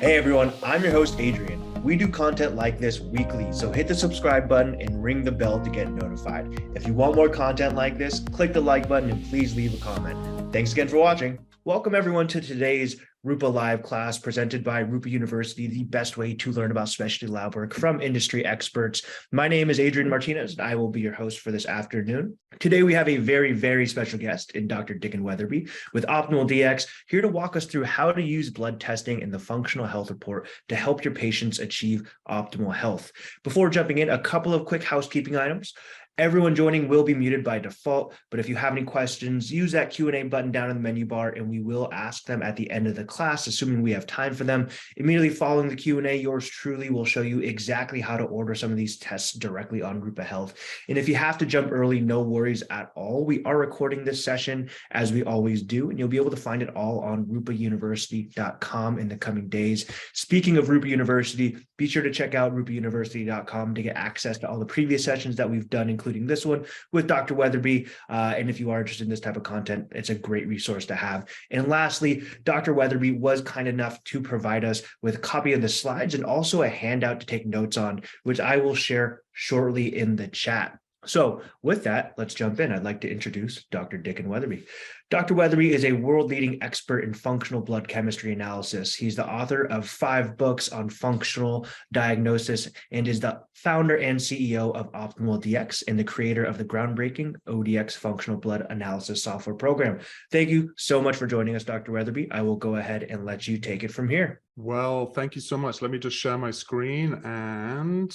Hey everyone, I'm your host Adrian. We do content like this weekly, so hit the subscribe button and ring the bell to get notified. If you want more content like this, click the like button and please leave a comment. Thanks again for watching. Welcome everyone to today's Rupa Live class presented by Rupa University, the best way to learn about specialty lab work from industry experts. My name is Adrian Martinez, and I will be your host for this afternoon. Today, we have a very, very special guest in Dr. Dickon Weatherby with Optimal DX, here to walk us through how to use blood testing in the functional health report to help your patients achieve optimal health. Before jumping in, a couple of quick housekeeping items. Everyone joining will be muted by default, but if you have any questions, use that Q&A button down in the menu bar and we will ask them at the end of the class, assuming we have time for them. Immediately following the Q&A, yours truly will show you exactly how to order some of these tests directly on Rupa Health. And if you have to jump early, no worries at all. We are recording this session as we always do, and you'll be able to find it all on rupauniversity.com in the coming days. Speaking of Rupa University, be sure to check out rupauniversity.com to get access to all the previous sessions that we've done, including this one with Dr. Weatherby. And if you are interested in this type of content, it's a great resource to have. And lastly, Dr. Weatherby was kind enough to provide us with a copy of the slides and also a handout to take notes on, which I will share shortly in the chat. So with that, let's jump in. I'd like to introduce Dr. Dickon Weatherby. Dr. Weatherby is a world-leading expert in functional blood chemistry analysis. He's the author of 5 books on functional diagnosis and is the founder and CEO of Optimal DX and the creator of the groundbreaking ODX functional blood analysis software program. Thank you so much for joining us, Dr. Weatherby. I will go ahead and let you take it from here. Well, thank you so much. Let me just share my screen and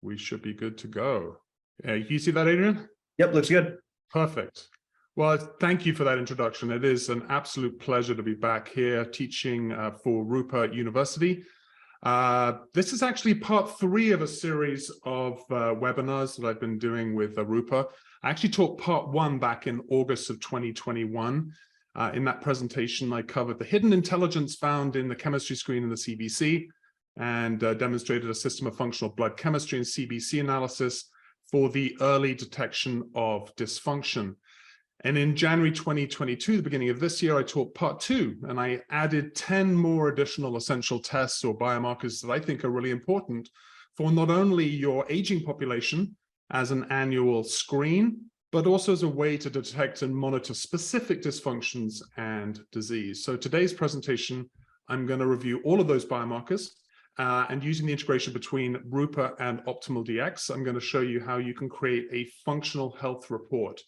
we should be good to go. You see that, Adrian? Yep, looks good. Perfect. Well, thank you for that introduction. It is an absolute pleasure to be back here teaching for Rupa University. This is actually part 3 of a series of webinars that I've been doing with Rupa. I actually taught part 1 back in August of 2021. In that presentation, I covered the hidden intelligence found in the chemistry screen in the CBC and demonstrated a system of functional blood chemistry and CBC analysis for the early detection of dysfunction. And in January 2022, the beginning of this year, I taught part 2, and I added 10 more additional essential tests or biomarkers that I think are really important for not only your aging population as an annual screen, but also as a way to detect and monitor specific dysfunctions and disease. So today's presentation, I'm going to review all of those biomarkers. And using the integration between Rupa and Optimal DX, I'm going to show you how you can create a functional health report,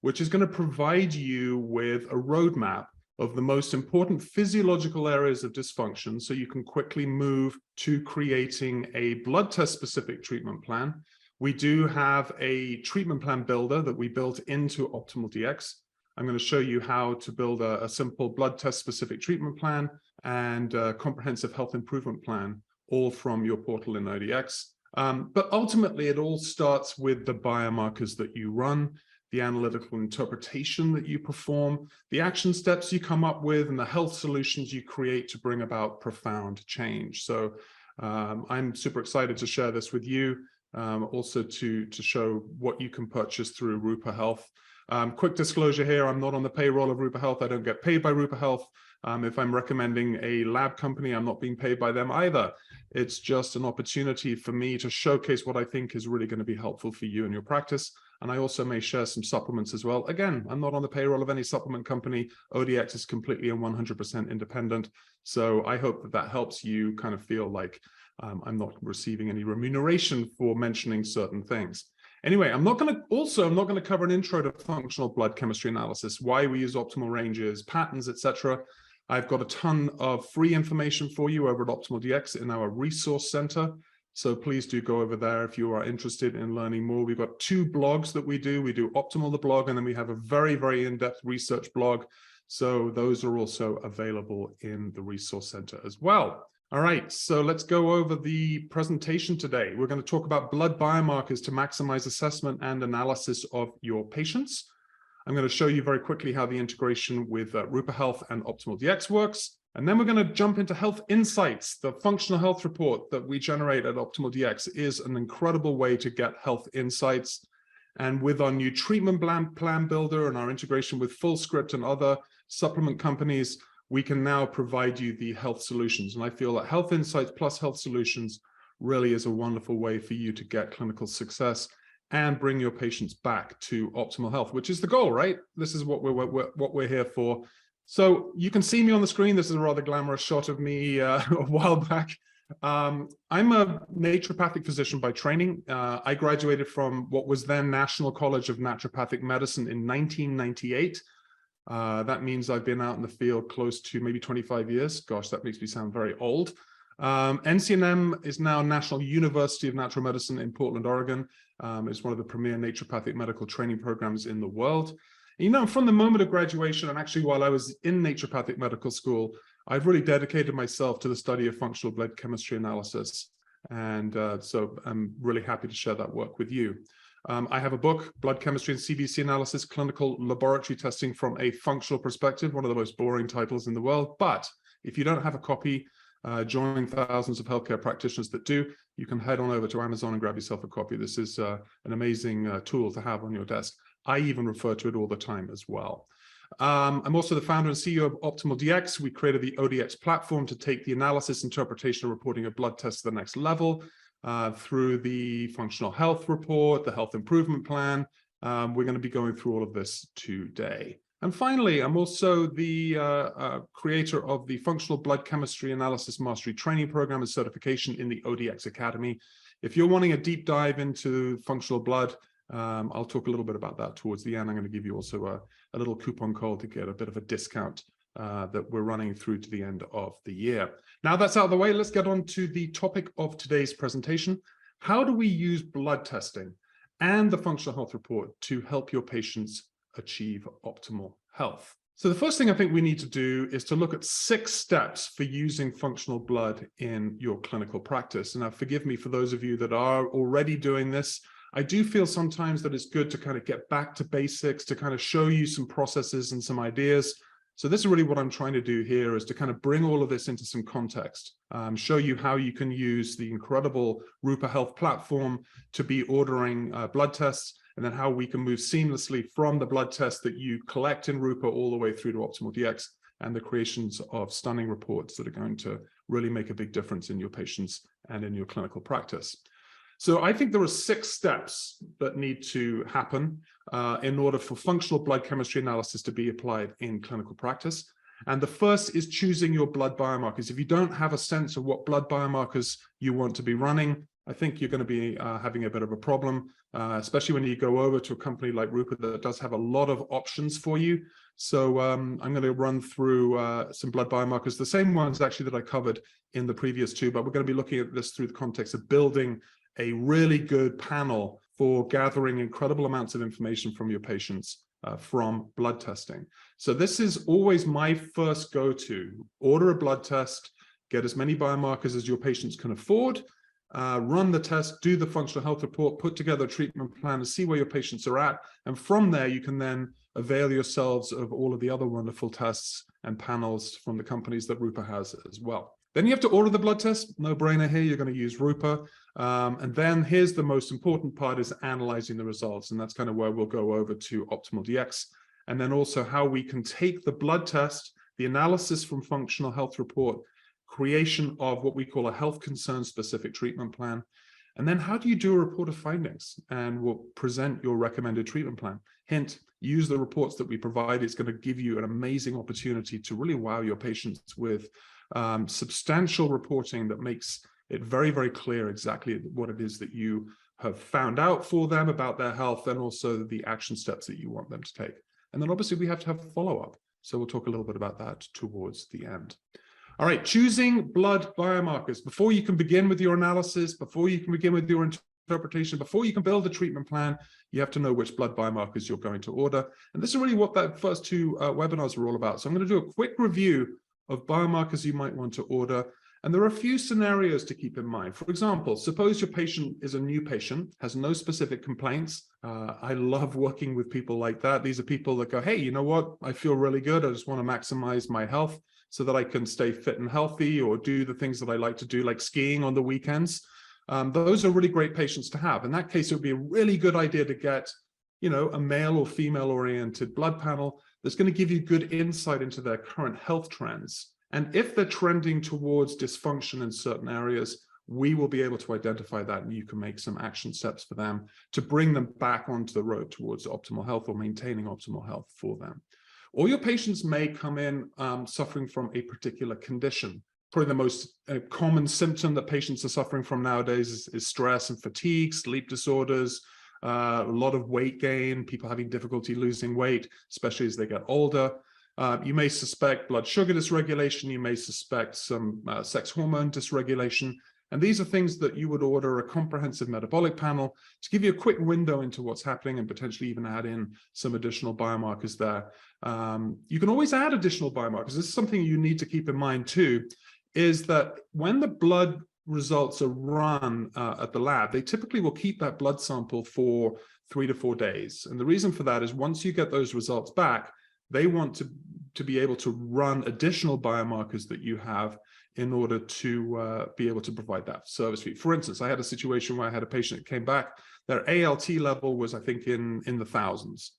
which is going to provide you with a roadmap of the most important physiological areas of dysfunction so you can quickly move to creating a blood test specific treatment plan. We do have a treatment plan builder that we built into Optimal DX. I'm going to show you how to build a simple blood test specific treatment plan and a comprehensive health improvement plan, all from your portal in ODX. But ultimately, it all starts with the biomarkers that you run, the analytical interpretation that you perform, the action steps you come up with, and the health solutions you create to bring about profound change. So I'm super excited to share this with you, also to show what you can purchase through Rupa Health. Quick disclosure here, I'm not on the payroll of Rupa Health. I don't get paid by Rupa Health. If I'm recommending a lab company, I'm not being paid by them either. It's just an opportunity for me to showcase what I think is really going to be helpful for you in your practice. And I also may share some supplements as well. Again, I'm not on the payroll of any supplement company. ODX is completely and 100% independent. So I hope that that helps you kind of feel like I'm not receiving any remuneration for mentioning certain things. Anyway, I'm not going to cover an intro to functional blood chemistry analysis, why we use optimal ranges, patterns, etc. I've got a ton of free information for you over at Optimal DX in our resource center. So please do go over there if you are interested in learning more. We've got 2 blogs that we do. We do Optimal the blog, and then we have a very, very in-depth research blog. So those are also available in the resource center as well. All right, so let's go over the presentation today. We're going to talk about blood biomarkers to maximize assessment and analysis of your patients. I'm going to show you very quickly how the integration with Rupa Health and Optimal DX works. And then we're going to jump into health insights. The functional health report that we generate at Optimal DX is an incredible way to get health insights. And with our new treatment plan builder and our integration with Fullscript and other supplement companies, we can now provide you the health solutions. And I feel that health insights plus health solutions really is a wonderful way for you to get clinical success and bring your patients back to optimal health, which is the goal, right? This is what we're here for. So you can see me on the screen. This is a rather glamorous shot of me a while back. I'm a naturopathic physician by training. I graduated from what was then National College of Naturopathic Medicine in 1998. That means I've been out in the field close to maybe 25 years. Gosh, that makes me sound very old. NCNM is now National University of Natural Medicine in Portland, Oregon. It's one of the premier naturopathic medical training programs in the world. You know, from the moment of graduation, and actually while I was in naturopathic medical school, I've really dedicated myself to the study of functional blood chemistry analysis. And so I'm really happy to share that work with you. I have a book, Blood Chemistry and CBC Analysis, Clinical Laboratory Testing from a Functional Perspective, one of the most boring titles in the world. But if you don't have a copy, join thousands of healthcare practitioners that do. You can head on over to Amazon and grab yourself a copy. This is an amazing tool to have on your desk. I even refer to it all the time as well. I'm also the founder and CEO of Optimal DX. We created the ODX platform to take the analysis, interpretation, and reporting of blood tests to the next level through the functional health report, the health improvement plan. We're going to be going through all of this today. And finally, I'm also the creator of the Functional Blood Chemistry Analysis Mastery Training Program and certification in the ODX Academy. If you're wanting a deep dive into functional blood, I'll talk a little bit about that towards the end. I'm going to give you also a little coupon code to get a bit of a discount that we're running through to the end of the year. Now that's out of the way, let's get on to the topic of today's presentation. How do we use blood testing and the functional health report to help your patients achieve optimal health? So the first thing I think we need to do is to look at 6 steps for using functional blood in your clinical practice. And now forgive me for those of you that are already doing this. I do feel sometimes that it's good to kind of get back to basics, to kind of show you some processes and some ideas. So this is really what I'm trying to do here, is to kind of bring all of this into some context, show you how you can use the incredible Rupa Health platform to be ordering blood tests, and then how we can move seamlessly from the blood test that you collect in Rupa all the way through to Optimal DX and the creations of stunning reports that are going to really make a big difference in your patients and in your clinical practice. So I think there are 6 steps that need to happen in order for functional blood chemistry analysis to be applied in clinical practice. And the first is choosing your blood biomarkers. If you don't have a sense of what blood biomarkers you want to be running, I think you're going to be having a bit of a problem, especially when you go over to a company like Rupa that does have a lot of options for you. So I'm going to run through some blood biomarkers, the same ones actually that I covered in the previous 2, but we're going to be looking at this through the context of building a really good panel for gathering incredible amounts of information from your patients from blood testing. So this is always my first go-to. Order a blood test, get as many biomarkers as your patients can afford, run the test, do the functional health report, put together a treatment plan and see where your patients are at. And from there, you can then avail yourselves of all of the other wonderful tests and panels from the companies that Rupa has as well. Then you have to order the blood test. No brainer here, you're going to use Rupa. And then here's the most important part, is analyzing the results. And that's kind of where we'll go over to Optimal DX. And then also how we can take the blood test, the analysis from functional health report, creation of what we call a health concern specific treatment plan. And then how do you do a report of findings? And we'll present your recommended treatment plan. Hint, use the reports that we provide. It's going to give you an amazing opportunity to really wow your patients with substantial reporting that makes it very, very clear exactly what it is that you have found out for them about their health, and also the action steps that you want them to take. And then obviously we have to have follow-up. So we'll talk a little bit about that towards the end. All right, choosing blood biomarkers. Before you can begin with your analysis, before you can begin with your interpretation, before you can build a treatment plan, you have to know which blood biomarkers you're going to order. And this is really what that first 2 webinars were all about. So I'm going to do a quick review of biomarkers you might want to order. And there are a few scenarios to keep in mind. For example, suppose your patient is a new patient, has no specific complaints. I love working with people like that. These are people that go, hey, you know what? I feel really good. I just want to maximize my health so that I can stay fit and healthy, or do the things that I like to do, like skiing on the weekends. Those are really great patients to have. In that case, it would be a really good idea to get a male or female oriented blood panel that's going to give you good insight into their current health trends. And if they're trending towards dysfunction in certain areas, we will be able to identify that, and you can make some action steps for them to bring them back onto the road towards optimal health or maintaining optimal health for them. Or your patients may come in suffering from a particular condition. Probably the most common symptom that patients are suffering from nowadays is stress and fatigue, sleep disorders, a lot of weight gain, people having difficulty losing weight, especially as they get older. You may suspect blood sugar dysregulation. You may suspect some sex hormone dysregulation. And these are things that you would order a comprehensive metabolic panel to give you a quick window into what's happening and potentially even add in some additional biomarkers there. You can always add additional biomarkers. This is something you need to keep in mind too, is that when the blood results are run at the lab, they typically will keep that blood sample for 3 to 4 days. And the reason for that is once you get those results back, they want to be able to run additional biomarkers that you have in order to be able to provide that service for you. For instance, I had a situation where I had a patient that came back, their ALT level was, I think, in the thousands.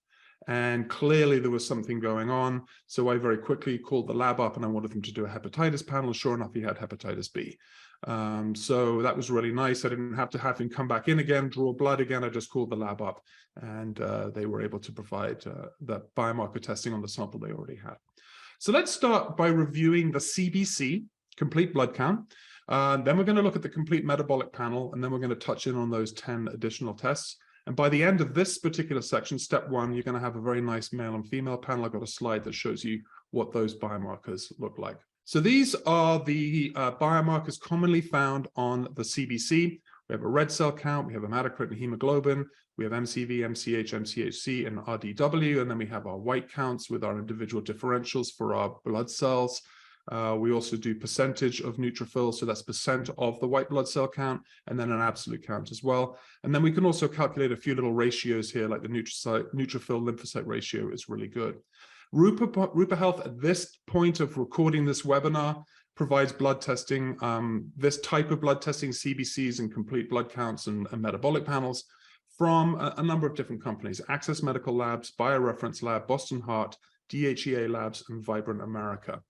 And clearly there was something going on. So I very quickly called the lab up and I wanted them to do a hepatitis panel. Sure enough, he had hepatitis B. So that was really nice. I didn't have to have him come back in again, draw blood again. I just called the lab up and they were able to provide the biomarker testing on the sample they already had. So let's start by reviewing the CBC, complete blood count. Then we're going to look at the complete metabolic panel, and then we're going to touch in on those 10 additional tests. And by the end of this particular section, step 1, you're going to have a very nice male and female panel. I've got a slide that shows you what those biomarkers look like. So these are the biomarkers commonly found on the CBC. We have a red cell count, we have hematocrit and hemoglobin, we have MCV, MCH, MCHC, and RDW, and then we have our white counts with our individual differentials for our blood cells. We also do percentage of neutrophils, so that's percent of the white blood cell count, and then an absolute count as well. And then we can also calculate a few little ratios here, like the neutrophil lymphocyte ratio is really good. Rupa Health, at this point of recording this webinar, provides blood testing, this type of blood testing, CBCs and complete blood counts and metabolic panels from a number of different companies: Access Medical Labs, BioReference Lab, Boston Heart, DHEA Labs, and Vibrant America.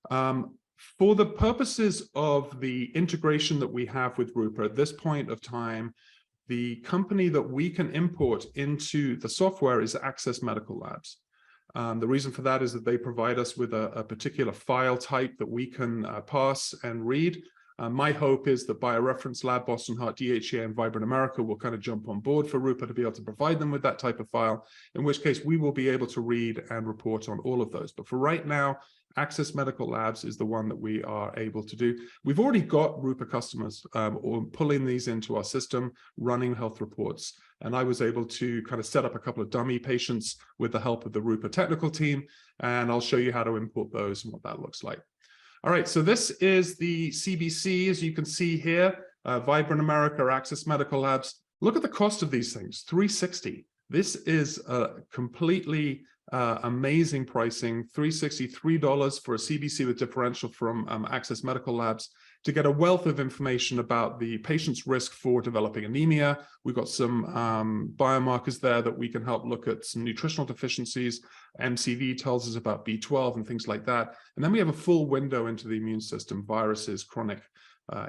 For the purposes of the integration that we have with Rupa at this point of time, the company that we can import into the software is Access Medical Labs. The reason for that is that they provide us with a particular file type that we can pass and read. My hope is that BioReference Lab, Boston Heart, DHEA, and Vibrant America will kind of jump on board for Rupa to be able to provide them with that type of file, in which case we will be able to read and report on all of those. But for right now, Access Medical Labs is the one that we are able to do. We've already got Rupa customers pulling these into our system, running health reports. And I was able to kind of set up a couple of dummy patients with the help of the Rupa technical team. And I'll show you how to import those and what that looks like. All right, so this is the CBC, as you can see here, Vibrant America, Access Medical Labs. Look at the cost of these things, $360. This is completely amazing pricing, $363 for a CBC with differential from Access Medical Labs to get a wealth of information about the patient's risk for developing anemia. We've got some biomarkers there that we can help look at some nutritional deficiencies. MCV tells us about B12 and things like that. And then we have a full window into the immune system, viruses, chronic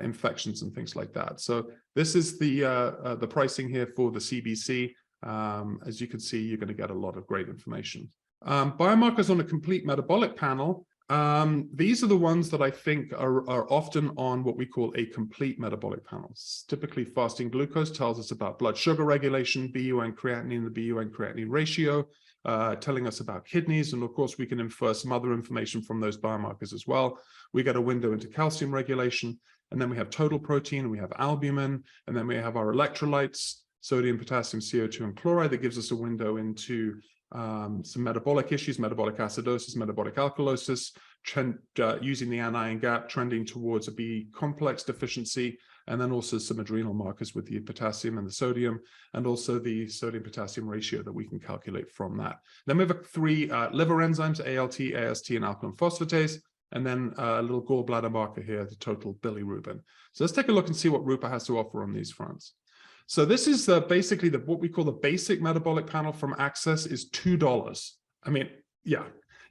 infections, and things like that. So this is the pricing here for the CBC. As you can see, you're going to get a lot of great information. Biomarkers on a complete metabolic panel. These are the ones that I think are often on what we call a complete metabolic panel. Typically, fasting glucose tells us about blood sugar regulation, BUN creatinine, the BUN creatinine ratio, telling us about kidneys. And of course, we can infer some other information from those biomarkers as well. We get a window into calcium regulation. And then we have total protein, we have albumin, and then we have our electrolytes, sodium, potassium, CO2, and chloride, that gives us a window into some metabolic issues, metabolic acidosis, metabolic alkalosis, using the anion gap, trending towards a B complex deficiency, and then also some adrenal markers with the potassium and the sodium, and also the sodium-potassium ratio that we can calculate from that. Then we have 3 liver enzymes, ALT, AST, and alkaline phosphatase, and then a little gallbladder marker here, the total bilirubin. So let's take a look and see what Rupa has to offer on these fronts. So this is basically what we call the basic metabolic panel from Access is $2. I mean, yeah.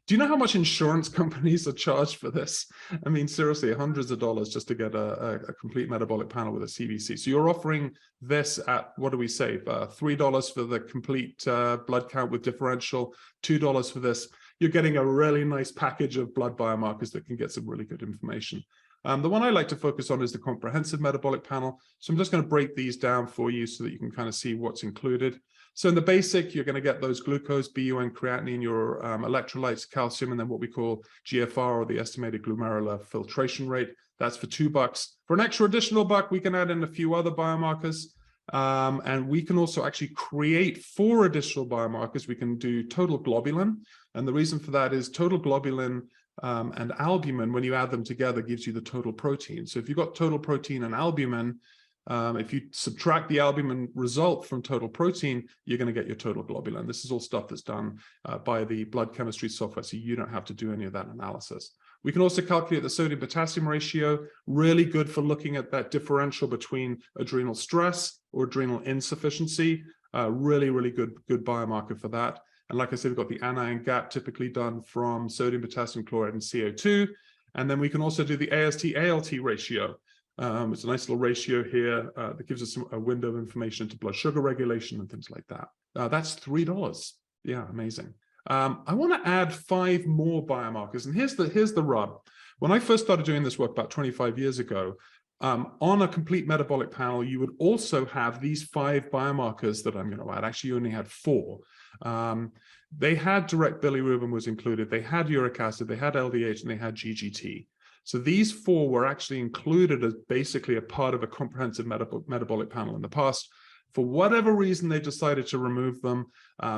Do you know how much insurance companies are charged for this? I mean, seriously, hundreds of dollars just to get a complete metabolic panel with a CBC. So you're offering this at, what do we say, $3 for the complete blood count with differential, $2 for this. You're getting a really nice package of blood biomarkers that can get some really good information. The one I like to focus on is the comprehensive metabolic panel. So I'm just going to break these down for you so that you can kind of see what's included. So in the basic, you're going to get those glucose, BUN, creatinine, your electrolytes, calcium, and then what we call GFR, or the estimated glomerular filtration rate. That's for $2. For an extra additional buck, we can add in a few other biomarkers. And we can also actually create 4 additional biomarkers. We can do total globulin. And the reason for that is total globulin and albumin, when you add them together, gives you the total protein. So if you've got total protein and albumin, if you subtract the albumin result from total protein, you're going to get your total globulin. This is all stuff that's done by the blood chemistry software, so you don't have to do any of that analysis. We can also calculate the sodium-potassium ratio, really good for looking at that differential between adrenal stress or adrenal insufficiency. Really, really good biomarker for that. And like I said, we've got the anion gap typically done from sodium, potassium chloride, and CO2. And then we can also do the AST-ALT ratio. It's a nice little ratio here that gives us a window of information into blood sugar regulation and things like that. That's $3. Yeah, amazing. I want to add 5 more biomarkers, and here's the rub. When I first started doing this work about 25 years ago, on a complete metabolic panel, you would also have these 5 biomarkers that I'm going to add. Actually, you only had 4. They had direct bilirubin was included. They had uric acid, they had LDH, and they had GGT. So these 4 were actually included as basically a part of a comprehensive metabolic panel in the past. For whatever reason, they decided to remove them.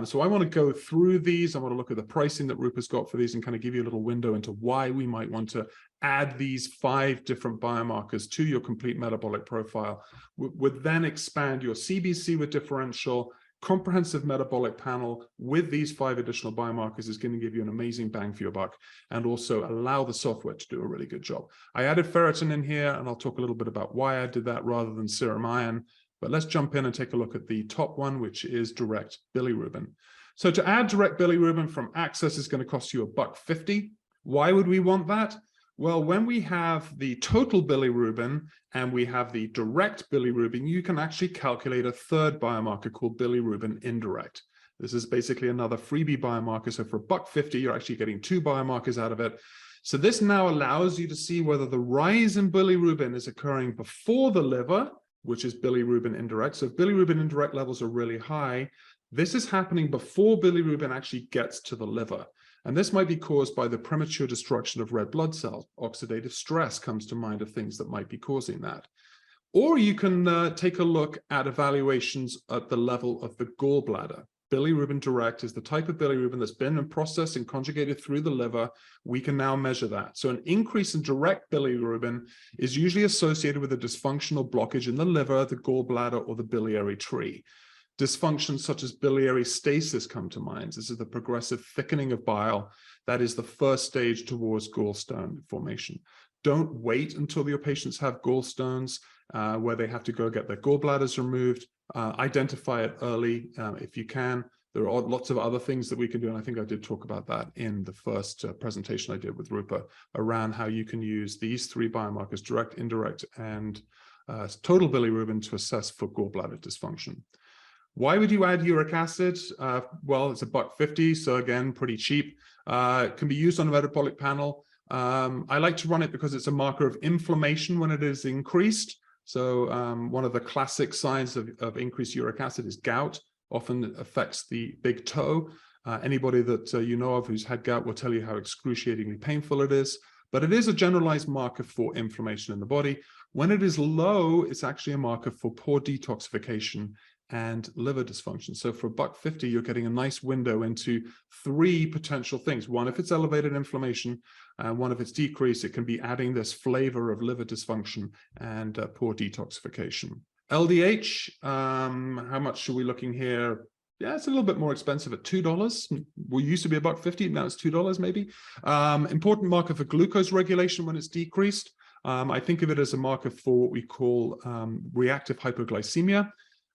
So I want to go through these. I want to look at the pricing that Rupa's got for these and kind of give you a little window into why we might want to add these 5 different biomarkers to your complete metabolic profile. Would then expand your CBC with differential. Comprehensive metabolic panel with these 5 additional biomarkers is going to give you an amazing bang for your buck and also allow the software to do a really good job. I added ferritin in here, and I'll talk a little bit about why I did that rather than serum iron. But let's jump in and take a look at the top one, which is direct bilirubin. So to add direct bilirubin from Access is going to cost you $1.50. Why would we want that? Well, when we have the total bilirubin and we have the direct bilirubin, you can actually calculate a 3rd biomarker called bilirubin indirect. This is basically another freebie biomarker. So for $1.50, you're actually getting 2 biomarkers out of it. So this now allows you to see whether the rise in bilirubin is occurring before the liver, which is bilirubin indirect. So if bilirubin indirect levels are really high, this is happening before bilirubin actually gets to the liver. And this might be caused by the premature destruction of red blood cells. Oxidative stress comes to mind of things that might be causing that. Or you can take a look at evaluations at the level of the gallbladder. Bilirubin direct is the type of bilirubin that's been processed and conjugated through the liver. We can now measure that. So an increase in direct bilirubin is usually associated with a dysfunctional blockage in the liver, the gallbladder, or the biliary tree. Dysfunctions such as biliary stasis come to mind. This is the progressive thickening of bile. That is the first stage towards gallstone formation. Don't wait until your patients have gallstones where they have to go get their gallbladders removed. Identify it early if you can. There are lots of other things that we can do, and I think I did talk about that in the first presentation I did with Rupa around how you can use these 3 biomarkers, direct, indirect, and total bilirubin to assess for gallbladder dysfunction. Why would you add uric acid? Well, it's $1.50, so again, pretty cheap. It can be used on a metabolic panel. I like to run it because it's a marker of inflammation when it is increased. So one of the classic signs of increased uric acid is gout. Often affects the big toe. Anybody that you know of who's had gout will tell you how excruciatingly painful it is. But it is a generalized marker for inflammation in the body. When it is low, it's actually a marker for poor detoxification and liver dysfunction. So for $1.50, you're getting a nice window into 3 potential things. One, if it's elevated inflammation, and one, if it's decreased, it can be adding this flavor of liver dysfunction and poor detoxification. LDH, how much are we looking here? Yeah, it's a little bit more expensive at $2. We used to be $1.50, now it's $2 maybe. Important marker for glucose regulation when it's decreased. I think of it as a marker for what we call reactive hypoglycemia.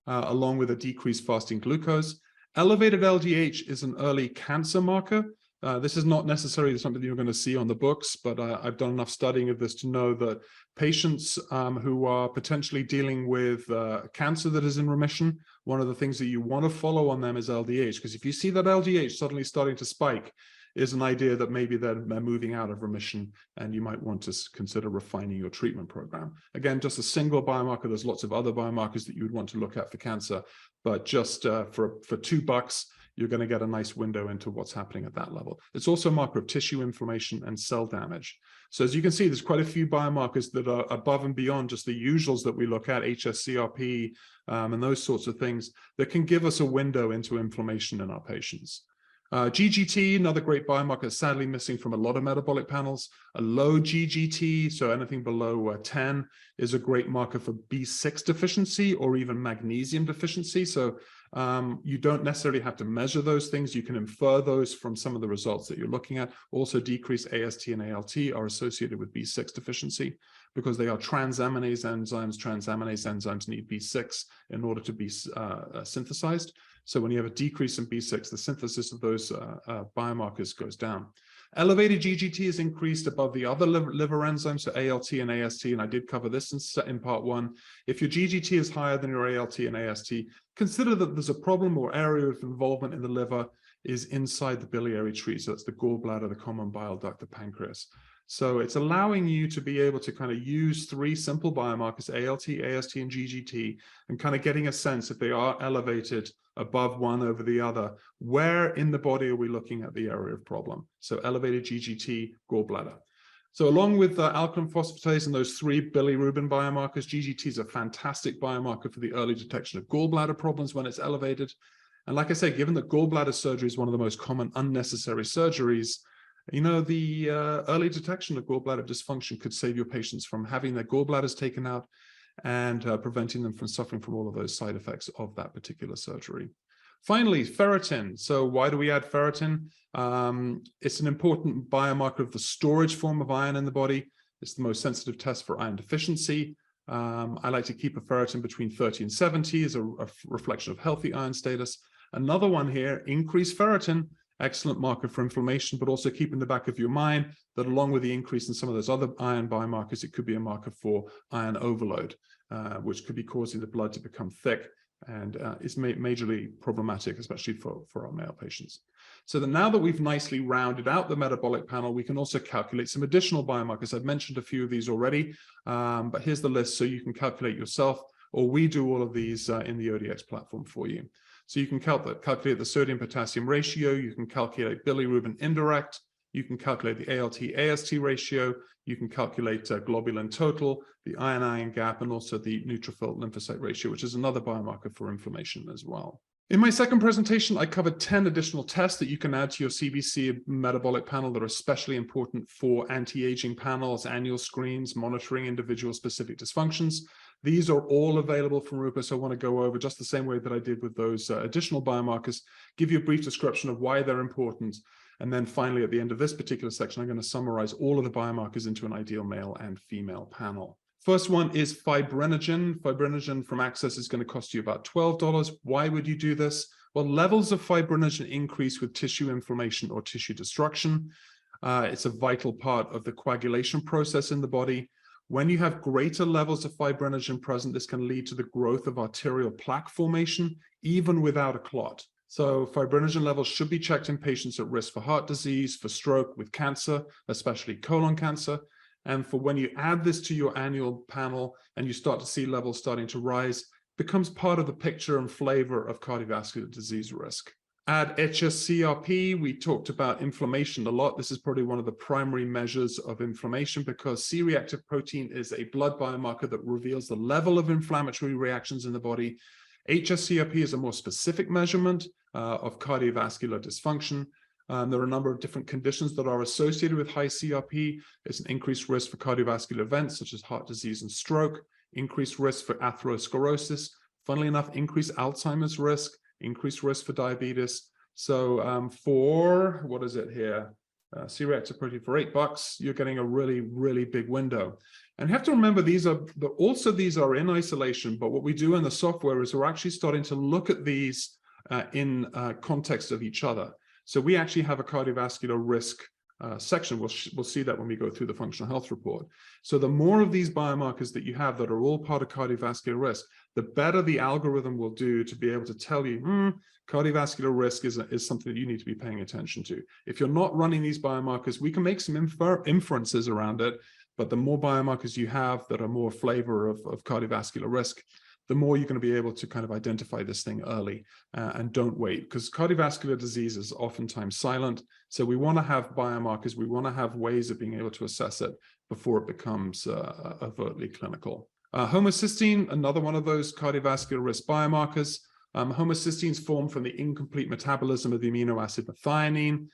along with a decreased fasting glucose. Elevated LDH is an early cancer marker. This is not necessarily something you're going to see on the books, but I've done enough studying of this to know that patients who are potentially dealing with cancer that is in remission, one of the things that you want to follow on them is LDH, because if you see that LDH suddenly starting to spike, is an idea that maybe they're moving out of remission, and you might want to consider refining your treatment program. Again, just a single biomarker. There's lots of other biomarkers that you would want to look at for cancer, but just for $2, you're going to get a nice window into what's happening at that level. It's also a marker of tissue inflammation and cell damage. So as you can see, there's quite a few biomarkers that are above and beyond just the usuals that we look at, HSCRP, and those sorts of things that can give us a window into inflammation in our patients. GGT, another great biomarker, sadly missing from a lot of metabolic panels. A low GGT, so anything below 10, is a great marker for B6 deficiency or even magnesium deficiency. So you don't necessarily have to measure those things. You can infer those from some of the results that you're looking at. Also, decreased AST and ALT are associated with B6 deficiency because they are transaminase enzymes. Transaminase enzymes need B6 in order to be synthesized. So when you have a decrease in B6, the synthesis of those biomarkers goes down. Elevated GGT is increased above the other liver enzymes, so ALT and AST, and I did cover this in part 1. If your GGT is higher than your ALT and AST, consider that there's a problem or area of involvement in the liver is inside the biliary tree. So that's the gallbladder, the common bile duct, the pancreas. So it's allowing you to be able to kind of use 3 simple biomarkers, ALT, AST, and GGT, and kind of getting a sense if they are elevated above one over the other, where in the body are we looking at the area of problem? So elevated GGT, gallbladder. So along with alkaline phosphatase and those 3 bilirubin biomarkers, GGT is a fantastic biomarker for the early detection of gallbladder problems when it's elevated. And like I say, given that gallbladder surgery is one of the most common unnecessary surgeries, you know, the early detection of gallbladder dysfunction could save your patients from having their gallbladders taken out and preventing them from suffering from all of those side effects of that particular surgery. Finally, ferritin. So why do we add ferritin? It's an important biomarker of the storage form of iron in the body. It's the most sensitive test for iron deficiency. I like to keep a ferritin between 30 and 70 as a reflection of healthy iron status. Another one here, increased ferritin, excellent marker for inflammation, but also keep in the back of your mind that along with the increase in some of those other iron biomarkers, it could be a marker for iron overload, which could be causing the blood to become thick and is majorly problematic, especially for our male patients. So that now that we've nicely rounded out the metabolic panel, we can also calculate some additional biomarkers. I've mentioned a few of these already, but here's the list so you can calculate yourself, or we do all of these in the ODX platform for you. So you can calculate the sodium-potassium ratio, you can calculate bilirubin indirect, you can calculate the ALT-AST ratio, you can calculate globulin total, the iron-iron gap, and also the neutrophil lymphocyte ratio, which is another biomarker for inflammation as well. In my second presentation, I covered 10 additional tests that you can add to your CBC metabolic panel that are especially important for anti-aging panels, annual screens, monitoring individual specific dysfunctions. These are all available from Rupa, so I want to go over just the same way that I did with those additional biomarkers, give you a brief description of why they're important, and then finally at the end of this particular section, I'm going to summarize all of the biomarkers into an ideal male and female panel. First one is fibrinogen. Fibrinogen from Access is going to cost you about $12. Why would you do this? Well, levels of fibrinogen increase with tissue inflammation or tissue destruction. It's a vital part of the coagulation process in the body. When you have greater levels of fibrinogen present, this can lead to the growth of arterial plaque formation, even without a clot. So fibrinogen levels should be checked in patients at risk for heart disease, for stroke, with cancer, especially colon cancer. And for when you add this to your annual panel and you start to see levels starting to rise, becomes part of the picture and flavor of cardiovascular disease risk. Add HSCRP. We talked about inflammation a lot. This is probably one of the primary measures of inflammation because C-reactive protein is a blood biomarker that reveals the level of inflammatory reactions in the body. HSCRP is a more specific measurement of cardiovascular dysfunction. There are a number of different conditions that are associated with high CRP. It's an increased risk for cardiovascular events such as heart disease and stroke, increased risk for atherosclerosis, funnily enough, increased Alzheimer's risk, increased risk for diabetes. So for, what is it here? C-reactive protein for $8, you're getting a really, really big window. And you have to remember these are in isolation, but what we do in the software is we're actually starting to look at these in context of each other. So we actually have a cardiovascular risk section. We'll see that when we go through the functional health report. So the more of these biomarkers that you have that are all part of cardiovascular risk, the better the algorithm will do to be able to tell you, cardiovascular risk is something that you need to be paying attention to. If you're not running these biomarkers, we can make some inferences around it, but the more biomarkers you have that are more flavor of cardiovascular risk, the more you're going to be able to kind of identify this thing early and don't wait, because cardiovascular disease is oftentimes silent. So we want to have biomarkers. We want to have ways of being able to assess it before it becomes overtly clinical. Homocysteine, another one of those cardiovascular risk biomarkers. Homocysteine is formed from the incomplete metabolism of the amino acid methionine.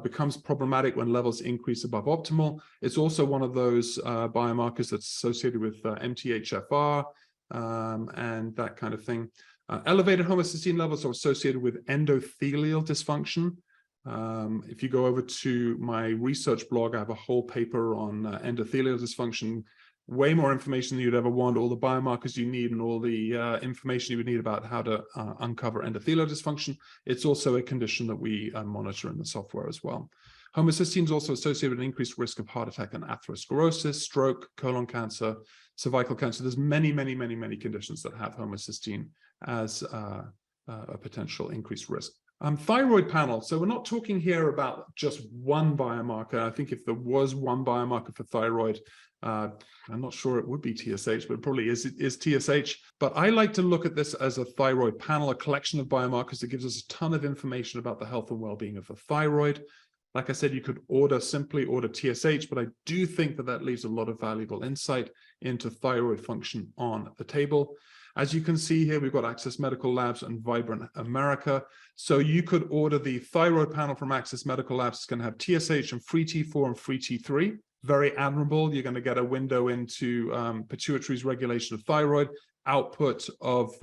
Becomes problematic when levels increase above optimal. It's also one of those biomarkers that's associated with MTHFR, and that kind of thing. Elevated homocysteine levels are associated with endothelial dysfunction. If you go over to my research blog, I have a whole paper on endothelial dysfunction, way more information than you'd ever want, all the biomarkers you need and all the information you would need about how to uncover endothelial dysfunction. It's also a condition that we monitor in the software as well. Homocysteine is also associated with an increased risk of heart attack and atherosclerosis, stroke, colon cancer, cervical cancer. There's many, many, many, many conditions that have homocysteine as a potential increased risk. Thyroid panel. So we're not talking here about just one biomarker. I think if there was one biomarker for thyroid, I'm not sure it would be TSH, but it probably is TSH. But I like to look at this as a thyroid panel, a collection of biomarkers that gives us a ton of information about the health and well-being of the thyroid. Like I said, you could simply order TSH, but I do think that leaves a lot of valuable insight into thyroid function on the table. As you can see here, we've got Access Medical Labs and Vibrant America. So you could order the thyroid panel from Access Medical Labs. It's going to have TSH and free T4 and free T3. Very admirable. You're going to get a window into pituitary's regulation of thyroid, output of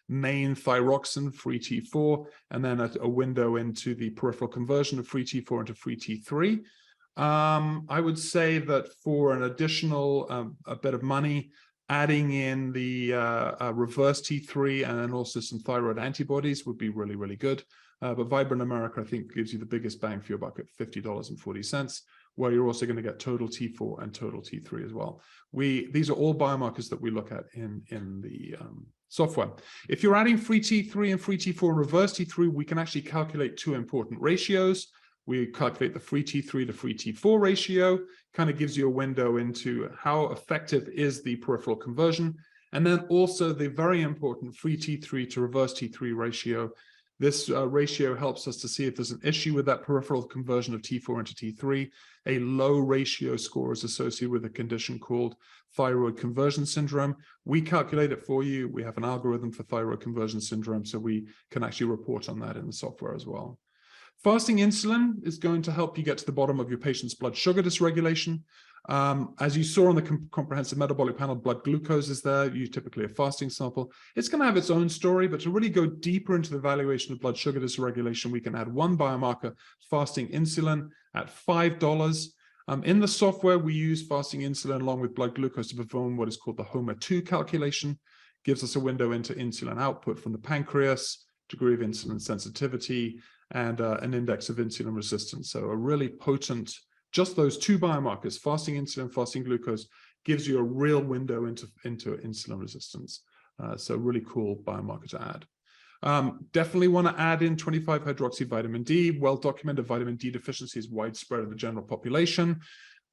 main thyroxine, free T4, and then a window into the peripheral conversion of free T4 into free T3. I would say that for an additional a bit of money, adding in the reverse T3 and then also some thyroid antibodies would be really, really good. But Vibrant America, I think, gives you the biggest bang for your buck at $50.40, where you're also going to get total T4 and total T3 as well. These are all biomarkers that we look at in the software. If you're adding free T3 and free T4 and reverse T3, we can actually calculate two important ratios. We calculate the free T3 to free T4 ratio, kind of gives you a window into how effective is the peripheral conversion. And then also the very important free T3 to reverse T3 ratio. This ratio helps us to see if there's an issue with that peripheral conversion of T4 into T3. A low ratio score is associated with a condition called thyroid conversion syndrome. We calculate it for you. We have an algorithm for thyroid conversion syndrome, so we can actually report on that in the software as well. Fasting insulin is going to help you get to the bottom of your patient's blood sugar dysregulation. As you saw on the comprehensive metabolic panel, blood glucose is there. You typically a fasting sample. It's going to have its own story, but to really go deeper into the evaluation of blood sugar dysregulation, we can add one biomarker, fasting insulin, at $5. In the software, we use fasting insulin along with blood glucose to perform what is called the HOMA2 calculation. Gives us a window into insulin output from the pancreas, degree of insulin sensitivity, and an index of insulin resistance. So a really potent, just those two biomarkers, fasting insulin, fasting glucose, gives you a real window into insulin resistance. So really cool biomarker to add. Definitely want to add in 25-hydroxy vitamin D. Well-documented vitamin D deficiency is widespread in the general population.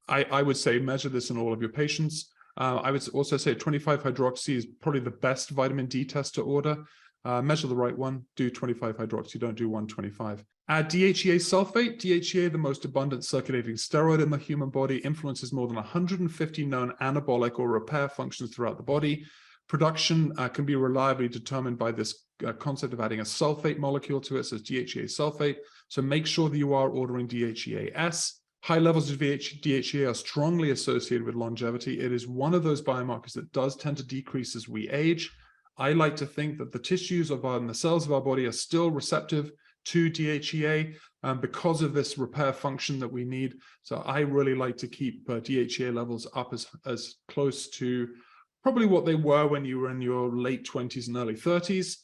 I would say measure this in all of your patients. I would also say 25-hydroxy is probably the best vitamin D test to order. Measure the right one, do 25-hydroxy, don't do 125. Add DHEA sulfate. DHEA, the most abundant circulating steroid in the human body, influences more than 150 known anabolic or repair functions throughout the body. Production can be reliably determined by this concept of adding a sulfate molecule to it, so DHEA sulfate. So make sure that you are ordering DHEA-S. High levels of DHEA are strongly associated with longevity. It is one of those biomarkers that does tend to decrease as we age. I like to think that the tissues and the cells of our body are still receptive to DHEA because of this repair function that we need. So I really like to keep DHEA levels up as close to probably what they were when you were in your late 20s and early 30s.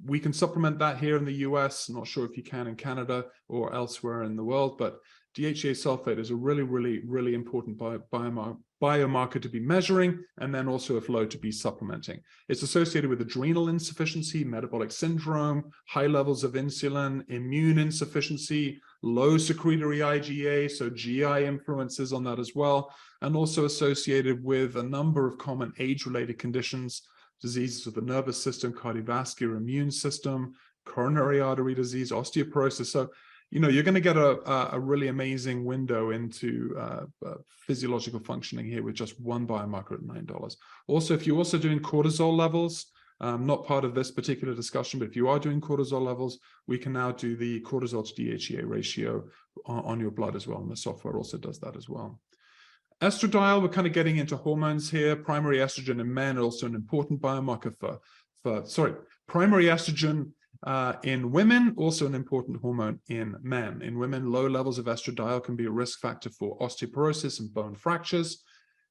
We can supplement that here in the US. Not sure if you can in Canada or elsewhere in the world, but DHEA sulfate is a really, really, really important biomarker to be measuring, and then also if low to be supplementing. It's associated with adrenal insufficiency, metabolic syndrome, high levels of insulin, immune insufficiency, low secretory IgA, so GI influences on that as well, and also associated with a number of common age-related conditions, diseases of the nervous system, cardiovascular, immune system, coronary artery disease, osteoporosis. So, you know, you're going to get a really amazing window into physiological functioning here with just one biomarker at $9. Also, if you're also doing cortisol levels, not part of this particular discussion, but if you are doing cortisol levels, we can now do the cortisol to DHEA ratio on your blood as well. And the software also does that as well. Estradiol, we're kind of getting into hormones here. Primary estrogen in men, also an important biomarker primary estrogen in women, also an important hormone in men. In women, low levels of estradiol can be a risk factor for osteoporosis and bone fractures.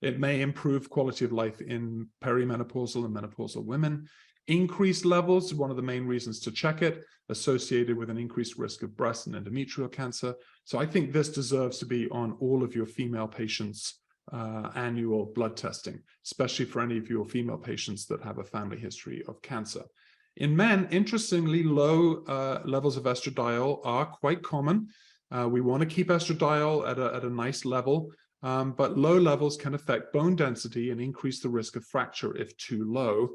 It may improve quality of life in perimenopausal and menopausal women. Increased levels, one of the main reasons to check it, associated with an increased risk of breast and endometrial cancer. So I think this deserves to be on all of your female patients' annual blood testing, especially for any of your female patients that have a family history of cancer. In men, interestingly, low levels of estradiol are quite common. We want to keep estradiol at a nice level, but low levels can affect bone density and increase the risk of fracture if too low.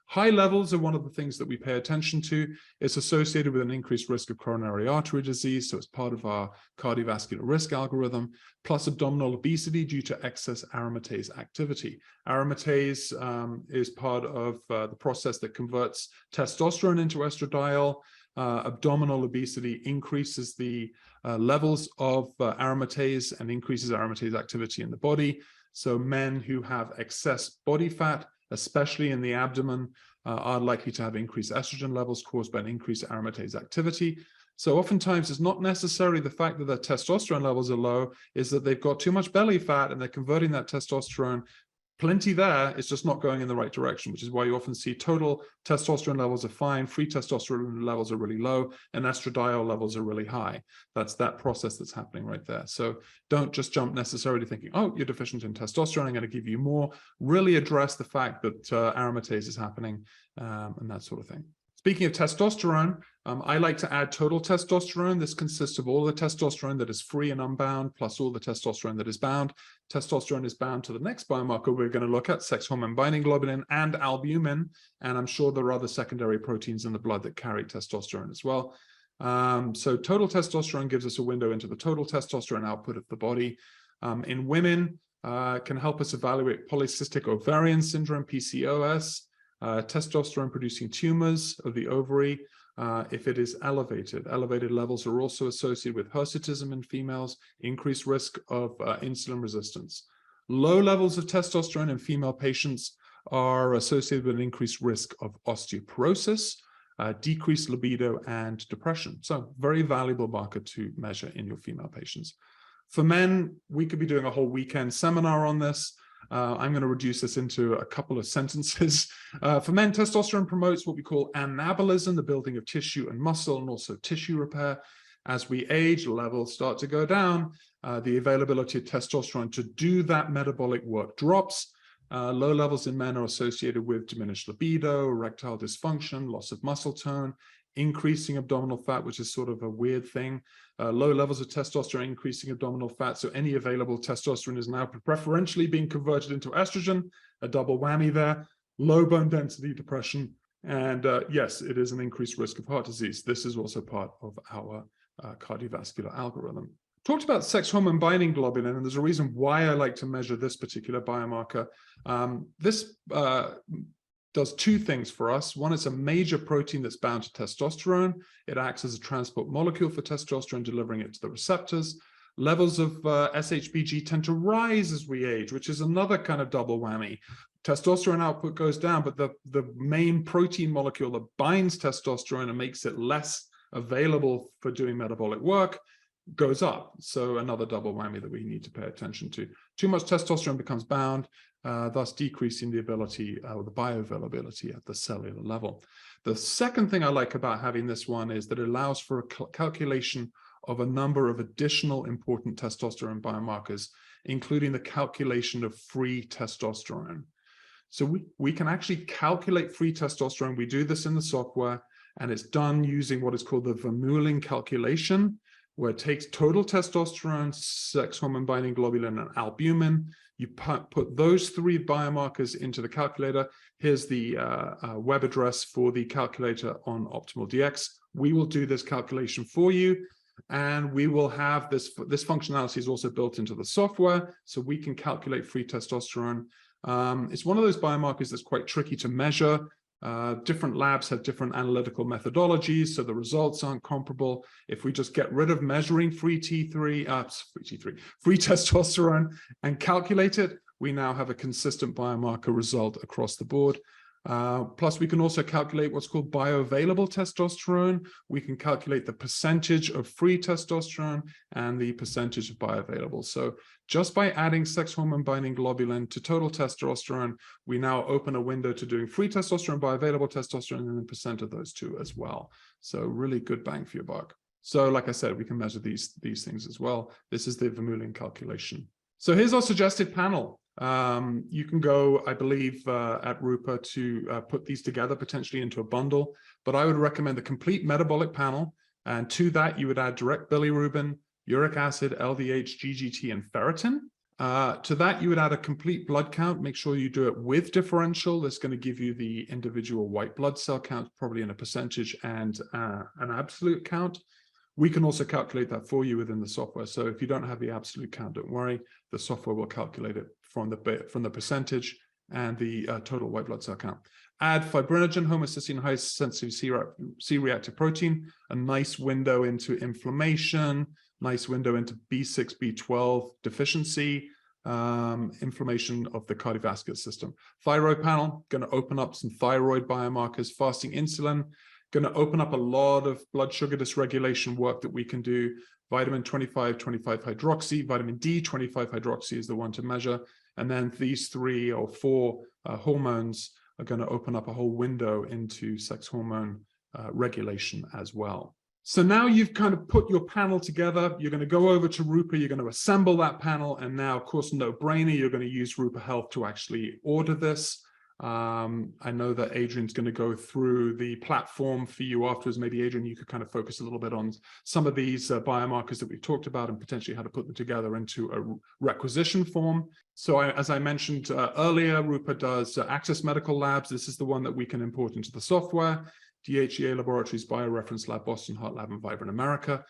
High levels are one of the things that we pay attention to. It's associated with an increased risk of coronary artery disease, so it's part of our cardiovascular risk algorithm, plus abdominal obesity due to excess aromatase activity. Aromatase is part of the process that converts testosterone into estradiol. Abdominal obesity increases the levels of aromatase and increases aromatase activity in the body. So men who have excess body fat, especially in the abdomen, are likely to have increased estrogen levels caused by an increased aromatase activity. So oftentimes it's not necessarily the fact that their testosterone levels are low, is that they've got too much belly fat and they're converting that testosterone plenty there, it's just not going in the right direction, which is why you often see total testosterone levels are fine, free testosterone levels are really low, and estradiol levels are really high. That's that process that's happening right there. So don't just jump necessarily thinking, oh, you're deficient in testosterone, I'm going to give you more. Really address the fact that aromatase is happening and that sort of thing. Speaking of testosterone, I like to add total testosterone. This consists of all the testosterone that is free and unbound, plus all the testosterone that is bound. Testosterone is bound to the next biomarker we're going to look at, sex hormone binding globulin and albumin. And I'm sure there are other secondary proteins in the blood that carry testosterone as well. So total testosterone gives us a window into the total testosterone output of the body. In women, can help us evaluate polycystic ovarian syndrome, PCOS, testosterone-producing tumors of the ovary, if it is elevated. Elevated levels are also associated with hirsutism in females, increased risk of insulin resistance. Low levels of testosterone in female patients are associated with an increased risk of osteoporosis, decreased libido, and depression. So very valuable marker to measure in your female patients. For men, we could be doing a whole weekend seminar on this. I'm going to reduce this into a couple of sentences. For men, testosterone promotes what we call anabolism, the building of tissue and muscle, and also tissue repair. As we age, levels start to go down. The availability of testosterone to do that metabolic work drops. Low levels in men are associated with diminished libido, erectile dysfunction, loss of muscle tone, increasing abdominal fat, which is sort of a weird thing. Low levels of testosterone increasing abdominal fat. So any available testosterone is now preferentially being converted into estrogen, a double whammy there. Low bone density, depression, and yes, it is an increased risk of heart disease. This is also part of our cardiovascular algorithm. Talked about sex hormone binding globulin, and there's a reason why I like to measure this particular biomarker. This does two things for us. One, it's a major protein that's bound to testosterone. It acts as a transport molecule for testosterone, delivering it to the receptors. Levels of SHBG tend to rise as we age, which is another kind of double whammy. Testosterone output goes down, but the main protein molecule that binds testosterone and makes it less available for doing metabolic work goes up. So another double whammy that we need to pay attention to. Too much testosterone becomes bound, thus decreasing the ability or the bioavailability at the cellular level. The second thing I like about having this one is that it allows for a calculation of a number of additional important testosterone biomarkers, including the calculation of free testosterone. So we can actually calculate free testosterone. We do this in the software, and it's done using what is called the Vermeulen calculation, where it takes total testosterone, sex hormone binding globulin, and albumin. You put those three biomarkers into the calculator. Here's the web address for the calculator on Optimal DX. We will do this calculation for you, and we will have this functionality is also built into the software, so we can calculate free testosterone. It's one of those biomarkers that's quite tricky to measure. Different labs have different analytical methodologies, so the results aren't comparable. If we just get rid of measuring free testosterone and calculate it, we now have a consistent biomarker result across the board. Plus, we can also calculate what's called bioavailable testosterone. We can calculate the percentage of free testosterone and the percentage of bioavailable. So just by adding sex hormone binding globulin to total testosterone, we now open a window to doing free testosterone, bioavailable testosterone, and the percent of those two as well. So really good bang for your buck. So like I said, we can measure these things as well. This is the Vermeulen calculation. So here's our suggested panel. You can go, I believe, at Rupa to put these together potentially into a bundle, but I would recommend the complete metabolic panel. And to that, you would add direct bilirubin, uric acid, LDH, GGT, and ferritin. To that, you would add a complete blood count. Make sure you do it with differential. That's going to give you the individual white blood cell count, probably in a percentage and an absolute count. We can also calculate that for you within the software. So if you don't have the absolute count, don't worry. The software will calculate it from the percentage and the total white blood cell count. Add fibrinogen, homocysteine, high sensitive C-reactive protein, a nice window into inflammation, nice window into B6, B12 deficiency, inflammation of the cardiovascular system. Thyroid panel, going to open up some thyroid biomarkers, fasting insulin, going to open up a lot of blood sugar dysregulation work that we can do. Vitamin 25 hydroxy, vitamin D 25 hydroxy is the one to measure. And then these 3 or 4 hormones are going to open up a whole window into sex hormone regulation as well. So now you've kind of put your panel together. You're going to go over to Rupa, you're going to assemble that panel. And now, of course, no brainer, you're going to use Rupa Health to actually order this. I know that Adrian's going to go through the platform for you afterwards. Maybe, Adrian, you could kind of focus a little bit on some of these biomarkers that we've talked about and potentially how to put them together into a requisition form. So as I mentioned earlier, Rupa does Access Medical Labs. This is the one that we can import into the software. DHEA Laboratories, Bioreference Lab, Boston Heart Lab, and Vibrant America.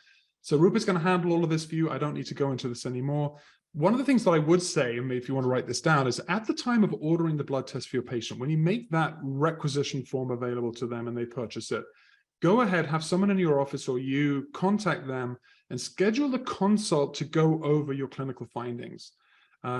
So Rupa's going to handle all of this for you. I don't need to go into this anymore. One of the things that I would say, and if you want to write this down, is at the time of ordering the blood test for your patient, when you make that requisition form available to them and they purchase it, go ahead, have someone in your office or you contact them and schedule the consult to go over your clinical findings.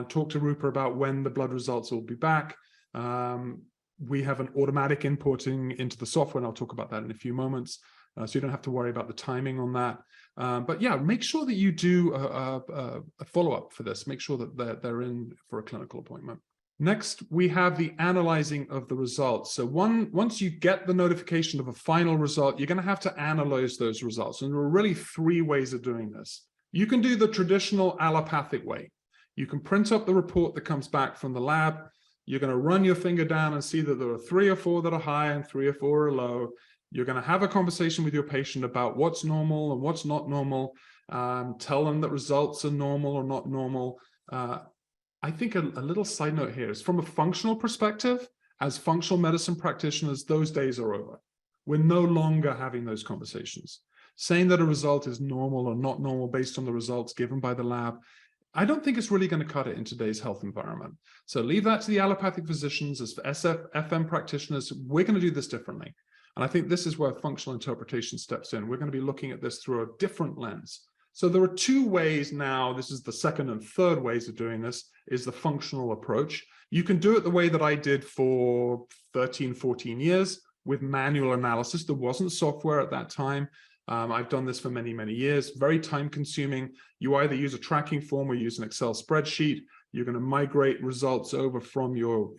Talk to Rupa about when the blood results will be back. We have an automatic importing into the software, and I'll talk about that in a few moments. So you don't have to worry about the timing on that. But yeah, make sure that you do a follow-up for this. Make sure that they're in for a clinical appointment. Next, we have the analyzing of the results. So once you get the notification of a final result, you're going to have to analyze those results. And there are really 3 ways of doing this. You can do the traditional allopathic way. You can print up the report that comes back from the lab. You're going to run your finger down and see that there are 3 or 4 that are high and 3 or 4 are low. You're going to have a conversation with your patient about what's normal and what's not normal. Tell them that results are normal or not normal. I think a little side note here is from a functional perspective, as functional medicine practitioners, those days are over. We're no longer having those conversations. Saying that a result is normal or not normal based on the results given by the lab, I don't think it's really going to cut it in today's health environment. So leave that to the allopathic physicians. As FM practitioners, we're going to do this differently. And I think this is where functional interpretation steps in. We're going to be looking at this through a different lens. So there are 2 ways now. This is the second and third ways of doing this, is the functional approach. You can do it the way that I did for 13, 14 years with manual analysis. There wasn't software at that time. I've done this for many, many years, very time consuming. You either use a tracking form or use an Excel spreadsheet. You're going to migrate results over from your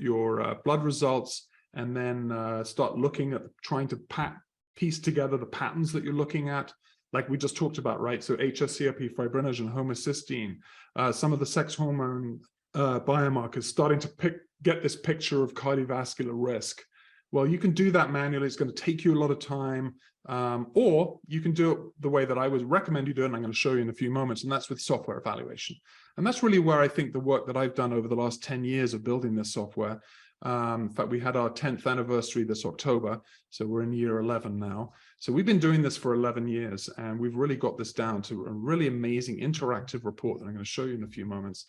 blood results, and then start looking at trying to piece together the patterns that you're looking at, like we just talked about, right? So hsCRP, fibrinogen, homocysteine, some of the sex hormone biomarkers, starting to get this picture of cardiovascular risk. Well, you can do that manually. It's going to take you a lot of time, or you can do it the way that I would recommend you do it, and I'm going to show you in a few moments, and that's with software evaluation. And that's really where I think the work that I've done over the last 10 years of building this software. In fact, we had our 10th anniversary this October, so we're in year 11 now. So we've been doing this for 11 years, and we've really got this down to a really amazing interactive report that I'm going to show you in a few moments.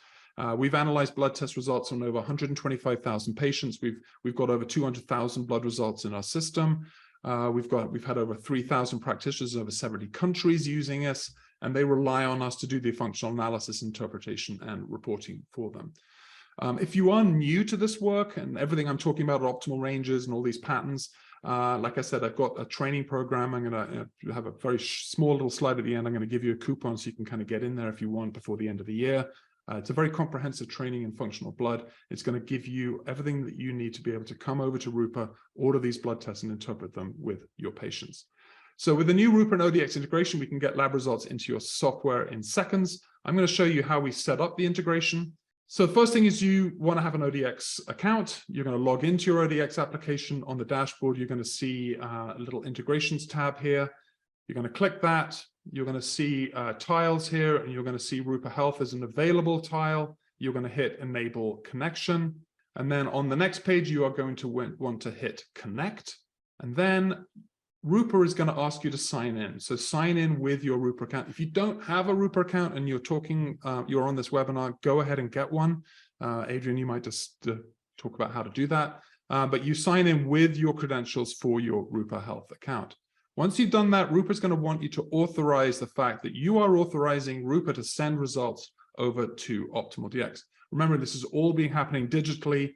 We've analyzed blood test results on over 125,000 patients. We've got over 200,000 blood results in our system. We've had over 3,000 practitioners in over 70 countries using us, and they rely on us to do the functional analysis, interpretation, and reporting for them. If you are new to this work and everything I'm talking about are optimal ranges and all these patterns, like I said, I've got a training program. I'm going to have a very small little slide at the end. I'm going to give you a coupon so you can kind of get in there if you want before the end of the year. It's a very comprehensive training in functional blood. It's going to give you everything that you need to be able to come over to Rupa, order these blood tests, and interpret them with your patients. So with the new Rupa and ODX integration, we can get lab results into your software in seconds. I'm going to show you how we set up the integration. So the first thing is you want to have an ODX account. You're going to log into your ODX application. On the dashboard, you're going to see a little integrations tab here. You're going to click that. You're going to see tiles here, and you're going to see Rupa Health as an available tile. You're going to hit enable connection. And then on the next page, you are going to want to hit connect. And then Rupa is going to ask you to sign in. So sign in with your Rupa account. If you don't have a Rupa account and you're on this webinar, go ahead and get one. Adrian, you might just talk about how to do that. But you sign in with your credentials for your Rupa Health account. Once you've done that, Rupa is going to want you to authorize the fact that you are authorizing Rupa to send results over to Optimal DX. Remember, this is all happening digitally.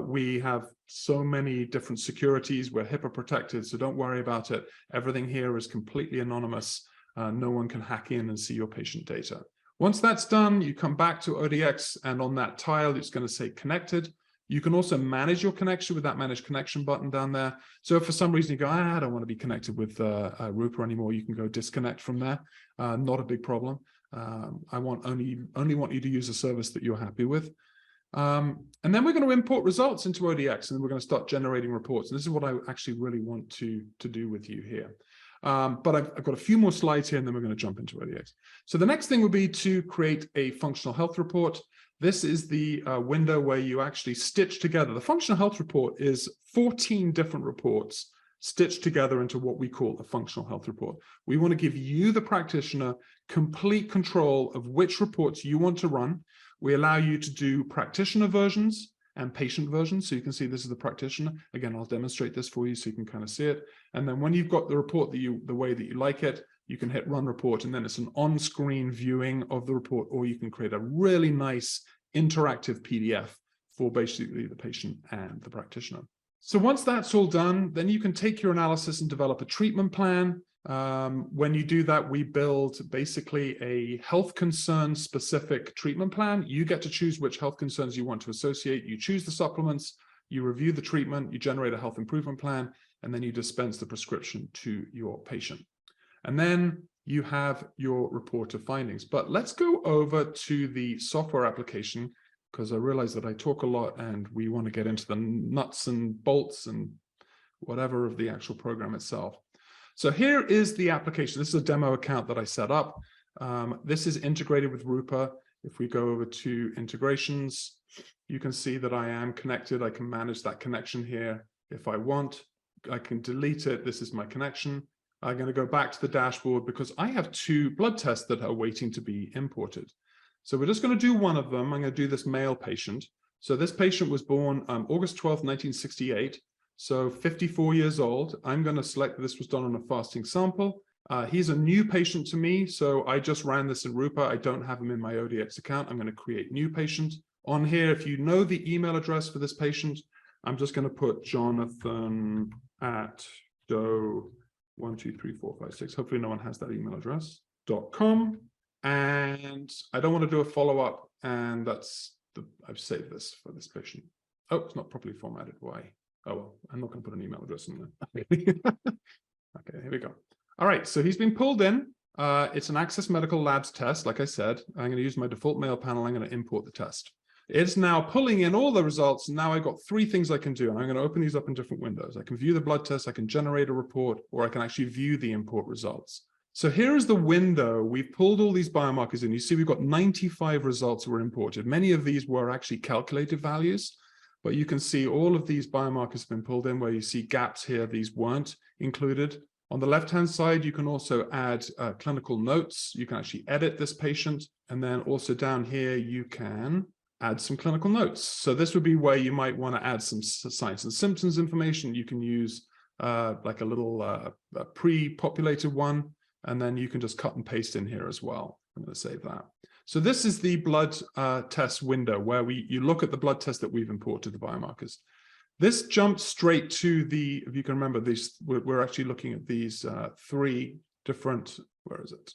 We have so many different securities. We're HIPAA protected, so don't worry about it. Everything here is completely anonymous. No one can hack in and see your patient data. Once that's done, you come back to ODX, and on that tile, it's going to say connected. You can also manage your connection with that manage connection button down there. So if for some reason you go, I don't want to be connected with Rupa anymore, you can go disconnect from there. Not a big problem. I only want you to use a service that you're happy with. And then we're going to import results into ODX, and we're going to start generating reports. And this is what I actually really want to do with you here. But I've got a few more slides here, and then we're going to jump into ODX. So the next thing would be to create a functional health report. This is the window where you actually stitch together. The functional health report is 14 different reports stitched together into what we call a functional health report. We want to give you, the practitioner, complete control of which reports you want to run. We allow you to do practitioner versions and patient versions. So you can see this is the practitioner. Again, I'll demonstrate this for you so you can kind of see it. And then when you've got the report the way that you like it, you can hit run report, and then it's an on-screen viewing of the report, or you can create a really nice interactive PDF for basically the patient and the practitioner. So once that's all done, then you can take your analysis and develop a treatment plan. When you do that, we build basically a health concern specific treatment plan. You get to choose which health concerns you want to associate. You choose the supplements, you review the treatment, you generate a health improvement plan, and then you dispense the prescription to your patient. And then you have your report of findings. But let's go over to the software application, because I realize that I talk a lot and we want to get into the nuts and bolts and whatever of the actual program itself. So here is the application. This is a demo account that I set up. This is integrated with Rupa. If we go over to integrations, you can see that I am connected. I can manage that connection here. If I want, I can delete it. This is my connection. I'm going to go back to the dashboard because I have 2 blood tests that are waiting to be imported. So we're just going to do one of them. I'm going to do this male patient. So this patient was born August 12th, 1968. So 54 years old. I'm going to select this was done on a fasting sample. He's a new patient to me. So I just ran this in Rupa. I don't have him in my ODX account. I'm going to create new patient. On here, if you know the email address for this patient, I'm just going to put Jonathan@doe 12345 hopefully no one has that email address .com, and I don't want to do a follow-up, and I've saved this for this patient. Oh, it's not properly formatted. Why? Oh well, I'm not going to put an email address in there. Okay, here we go. All right, so he's been pulled in. It's an Access Medical Labs test. Like I said, I'm going to use my default mail panel. I'm going to import the test. It's now pulling in all the results. Now I've got three things I can do, and I'm going to open these up in different windows. I can view the blood test, I can generate a report, or I can actually view the import results. So here is the window. We've pulled all these biomarkers in. You see we've got 95 results were imported. Many of these were actually calculated values, but you can see all of these biomarkers have been pulled in where you see gaps here. These weren't included. On the left-hand side, you can also add clinical notes. You can actually edit this patient. And then also down here, you can add some clinical notes. So this would be where you might want to add some signs and symptoms information. You can use like a little pre-populated one, and then you can just cut and paste in here as well. I'm going to save that. So this is the blood test window where you look at the blood test that we've imported, the biomarkers. This jumps straight to the, if you can remember these, we're actually looking at these three different, where is it?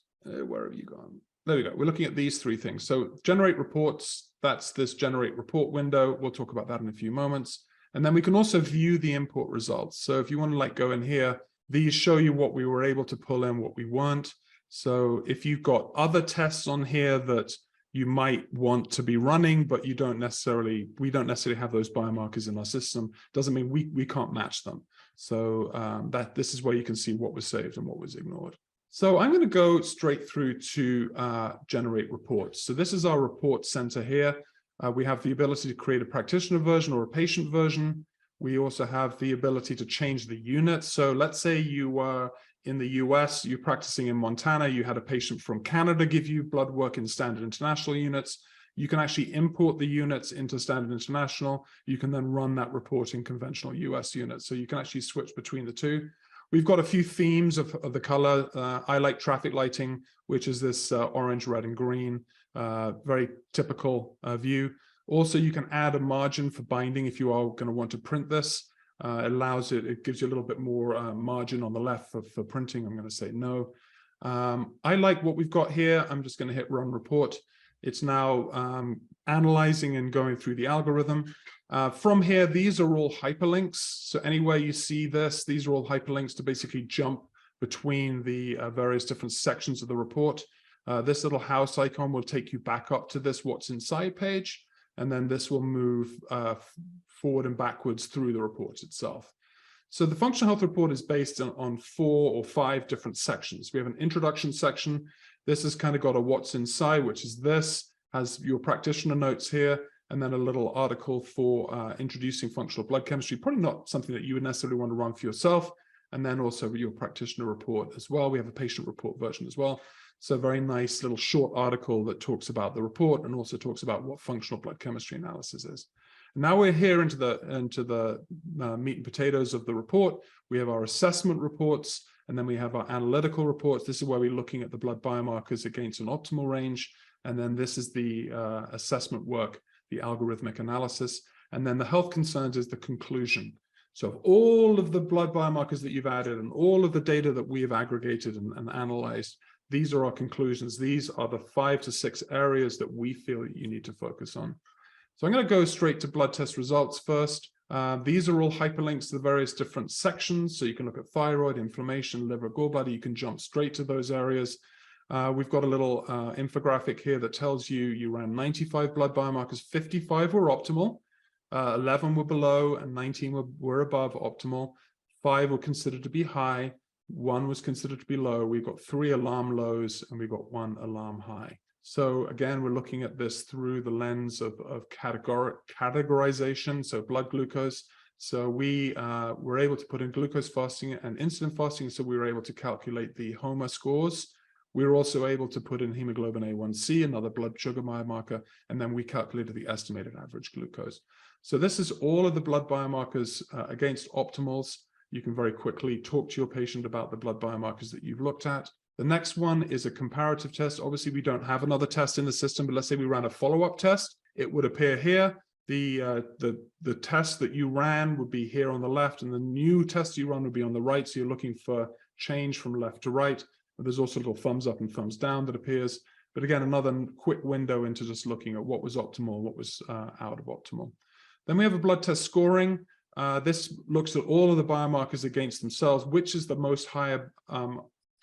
Where have you gone? There we go. We're looking at these three things. So generate reports, that's this generate report window. We'll talk about that in a few moments. And then we can also view the import results. So if you want to like go in here, these show you what we were able to pull in, what we weren't. So if you've got other tests on here that you might want to be running, but we don't necessarily have those biomarkers in our system, doesn't mean we can't match them. So this is where you can see what was saved and what was ignored. So I'm going to go straight through to generate reports. So this is our report center here. We have the ability to create a practitioner version or a patient version. We also have the ability to change the units. So let's say you were in the US, you're practicing in Montana, you had a patient from Canada give you blood work in standard international units. You can actually import the units into standard international. You can then run that report in conventional US units. So you can actually switch between the two. We've got a few themes of the color. I like traffic lighting, which is this orange, red, and green, very typical view. Also, you can add a margin for binding if you are going to want to print this. It gives you a little bit more margin on the left for printing. I'm going to say no. I like what we've got here. I'm just going to hit run report. It's now analyzing and going through the algorithm. From here, these are all hyperlinks. So anywhere you see this, these are all hyperlinks to basically jump between the various different sections of the report. This little house icon will take you back up to this what's inside page. And then this will move forward and backwards through the report itself. So the functional health report is based on 4 or 5 different sections. We have an introduction section. This has kind of got a what's inside, which is this, has your practitioner notes here, and then a little article for introducing functional blood chemistry, probably not something that you would necessarily want to run for yourself. And then also your practitioner report as well. We have a patient report version as well. So a very nice little short article that talks about the report and also talks about what functional blood chemistry analysis is. Now we're here into the meat and potatoes of the report. We have our assessment reports, and then we have our analytical reports. This is where we're looking at the blood biomarkers against an optimal range. And then this is the assessment work, the algorithmic analysis. And then the health concerns is the conclusion. So of all of the blood biomarkers that you've added and all of the data that we have aggregated and analyzed, these are our conclusions. These are the 5 to 6 areas that we feel you need to focus on. So I'm going to go straight to blood test results first. These are all hyperlinks to the various different sections. So you can look at thyroid, inflammation, liver, gallbladder. You can jump straight to those areas. We've got a little infographic here that tells you ran 95 blood biomarkers, 55 were optimal, 11 were below, and 19 were above optimal. 5 were considered to be high. 1 was considered to be low. We've got 3 alarm lows and we've got 1 alarm high. So again, we're looking at this through the lens of categorization, so blood glucose. So we were able to put in glucose fasting and insulin fasting, so we were able to calculate the HOMA scores. We were also able to put in hemoglobin A1C, another blood sugar biomarker, and then we calculated the estimated average glucose. So this is all of the blood biomarkers against optimals. You can very quickly talk to your patient about the blood biomarkers that you've looked at. The next one is a comparative test. Obviously, we don't have another test in the system, but let's say we ran a follow-up test. It would appear here. The test that you ran would be here on the left, and the new test you run would be on the right. So you're looking for change from left to right. But there's also a little thumbs up and thumbs down that appears. But again, another quick window into just looking at what was optimal, what was out of optimal. Then we have a blood test scoring. This looks at all of the biomarkers against themselves, which is the most higher,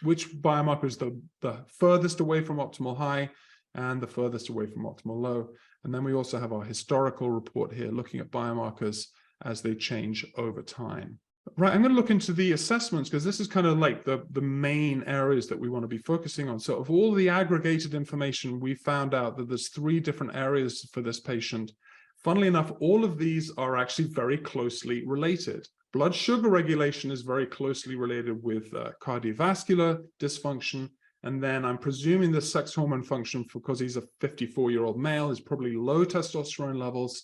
which biomarker is the furthest away from optimal high and the furthest away from optimal low. And then we also have our historical report here, looking at biomarkers as they change over time. Right, I'm going to look into the assessments because this is kind of like the main areas that we want to be focusing on. So of all the aggregated information, we found out that there's 3 different areas for this patient. Funnily enough, all of these are actually very closely related. Blood sugar regulation is very closely related with cardiovascular dysfunction. And then I'm presuming the sex hormone function, because he's a 54-year-old male, is probably low testosterone levels.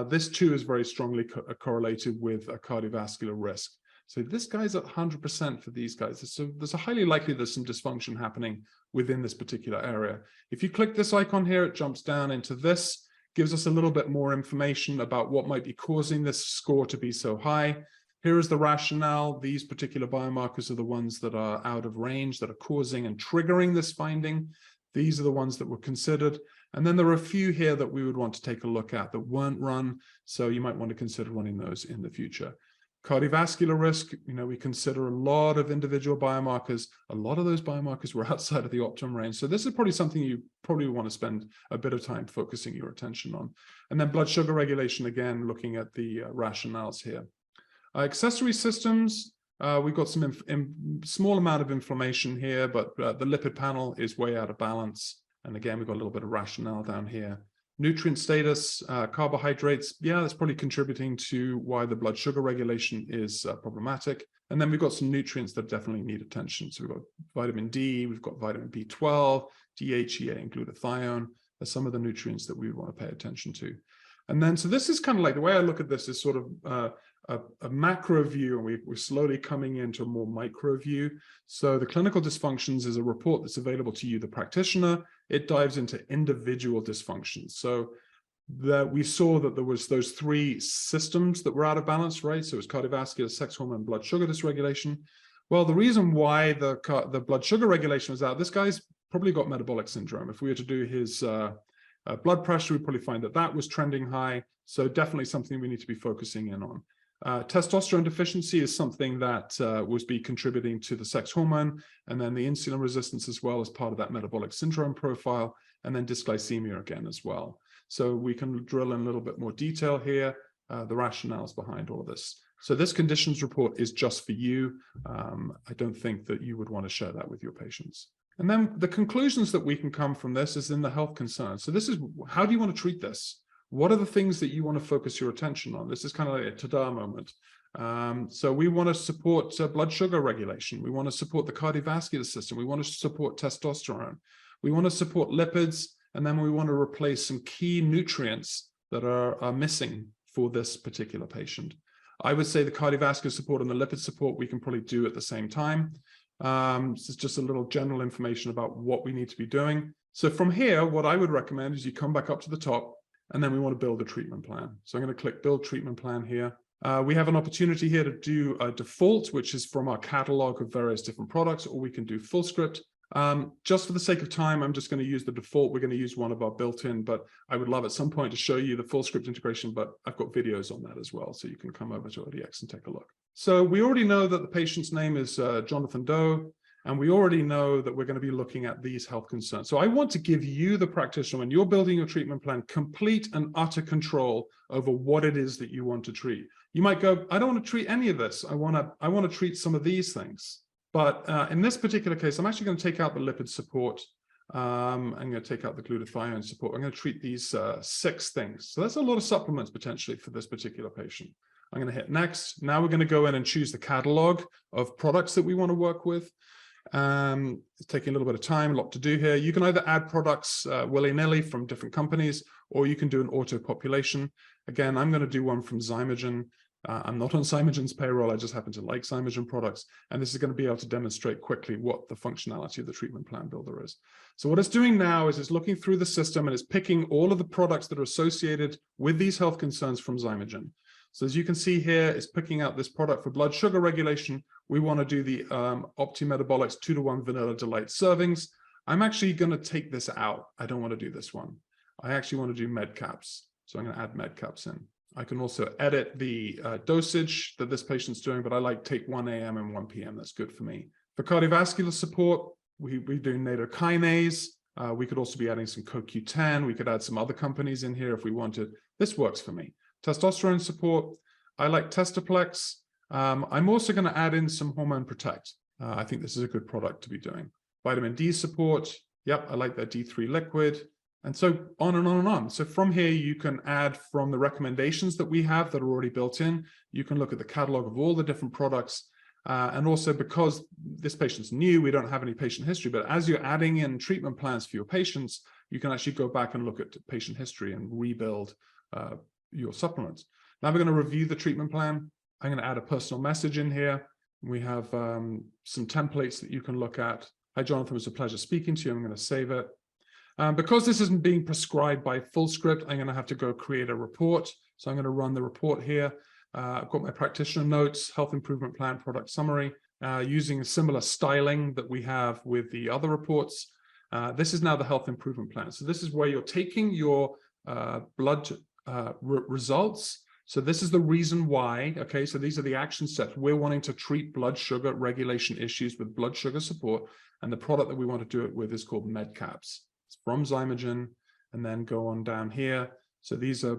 This too is very strongly correlated with a cardiovascular risk. So this guy's at 100% for these guys. So there's a highly likely there's some dysfunction happening within this particular area. If you click this icon here, it jumps down into this, gives us a little bit more information about what might be causing this score to be so high. Here is the rationale. These particular biomarkers are the ones that are out of range, that are causing and triggering this finding. These are the ones that were considered. And then there are a few here that we would want to take a look at that weren't run. So you might want to consider running those in the future. Cardiovascular risk, we consider a lot of individual biomarkers. A lot of those biomarkers were outside of the optimum range. So this is probably something you probably want to spend a bit of time focusing your attention on. And then blood sugar regulation, again, looking at the rationales here. Accessory systems, we've got some small amount of inflammation here, but the lipid panel is way out of balance. And again, we've got a little bit of rationale down here. Nutrient status, carbohydrates, yeah, that's probably contributing to why the blood sugar regulation is problematic. And then we've got some nutrients that definitely need attention. So we've got vitamin D, we've got vitamin B12, DHEA, and glutathione. There's some of the nutrients that we want to pay attention to. And then, so this is kind of like, the way I look at this is sort of a macro view, and we're slowly coming into a more micro view. So the clinical dysfunctions is a report that's available to you, the practitioner. It dives into individual dysfunctions. So we saw that there was those 3 systems that were out of balance, right? So it was cardiovascular, sex hormone, blood sugar dysregulation. Well, the reason why the blood sugar regulation was out, this guy's probably got metabolic syndrome. If we were to do his blood pressure, we'd probably find that that was trending high. So definitely something we need to be focusing in on. Testosterone deficiency is something that was contributing to the sex hormone, and then the insulin resistance as well as part of that metabolic syndrome profile, and then dysglycemia again as well. So we can drill in a little bit more detail here, the rationales behind all of this. So this conditions report is just for you. I don't think that you would want to share that with your patients. And then the conclusions that we can come from this is in the health concerns. So this is, how do you want to treat this? What are the things that you want to focus your attention on? This is kind of like a ta-da moment. So we want to support blood sugar regulation. We want to support the cardiovascular system. We want to support testosterone. We want to support lipids. And then we want to replace some key nutrients that are missing for this particular patient. I would say the cardiovascular support and the lipid support we can probably do at the same time. This is just a little general information about what we need to be doing. So from here, what I would recommend is you come back up to the top, and then we want to build a treatment plan. So I'm going to click Build Treatment Plan here. We have an opportunity here to do a default, which is from our catalog of various different products, or we can do full script. Just for the sake of time, I'm just going to use the default. We're going to use one of our built-in, but I would love at some point to show you the full script integration, but I've got videos on that as well, so you can come over to ODX and take a look. So we already know that the patient's name is Jonathan Doe, and we already know that we're going to be looking at these health concerns. So I want to give you, the practitioner, when you're building your treatment plan, complete and utter control over what it is that you want to treat. You might go, I don't want to treat any of this. I want to treat some of these things. But in this particular case, I'm actually going to take out the lipid support. I'm going to take out the glutathione support. I'm going to treat these 6 things. So that's a lot of supplements potentially for this particular patient. I'm going to hit next. Now we're going to go in and choose the catalog of products that we want to work with. It's taking a little bit of time, a lot to do here. You can either add products willy-nilly from different companies, or you can do an auto population. Again, I'm going to do one from Zymogen. I'm not on Zymogen's payroll. I just happen to like Zymogen products. And this is going to be able to demonstrate quickly what the functionality of the treatment plan builder is. So what it's doing now is it's looking through the system and it's picking all of the products that are associated with these health concerns from Zymogen. So as you can see here, it's picking out this product for blood sugar regulation. We want to do the Opti-Metabolics 2:1 Vanilla Delight servings. I'm actually going to take this out. I don't want to do this one. I actually want to do med caps. So I'm going to add med caps in. I can also edit the dosage that this patient's doing, but I like take 1 a.m. and 1 p.m. That's good for me. For cardiovascular support, we do nattokinase. We could also be adding some CoQ10. We could add some other companies in here if we wanted. This works for me. Testosterone support, I like Testoplex. I'm also going to add in some Hormone Protect. I think this is a good product to be doing. Vitamin D support, yep, I like that D3 liquid. And so on and on and on. So from here, you can add from the recommendations that we have that are already built in. You can look at the catalog of all the different products. And also because this patient's new, we don't have any patient history, but as you're adding in treatment plans for your patients, you can actually go back and look at patient history and rebuild your supplements. Now we're going to review the treatment plan. I'm going to add a personal message in here. We have some templates that you can look at. Hi, Jonathan, it was a pleasure speaking to you. I'm going to save it. Because this isn't being prescribed by Fullscript, I'm going to have to go create a report. So I'm going to run the report here. I've got my practitioner notes, health improvement plan, product summary, using a similar styling that we have with the other reports. This is now the health improvement plan. So this is where you're taking your blood results. So this is the reason why, okay, so these are the action steps. We're wanting to treat blood sugar regulation issues with blood sugar support. And the product that we want to do it with is called MedCaps. It's from Zymogen, and then go on down here. So these are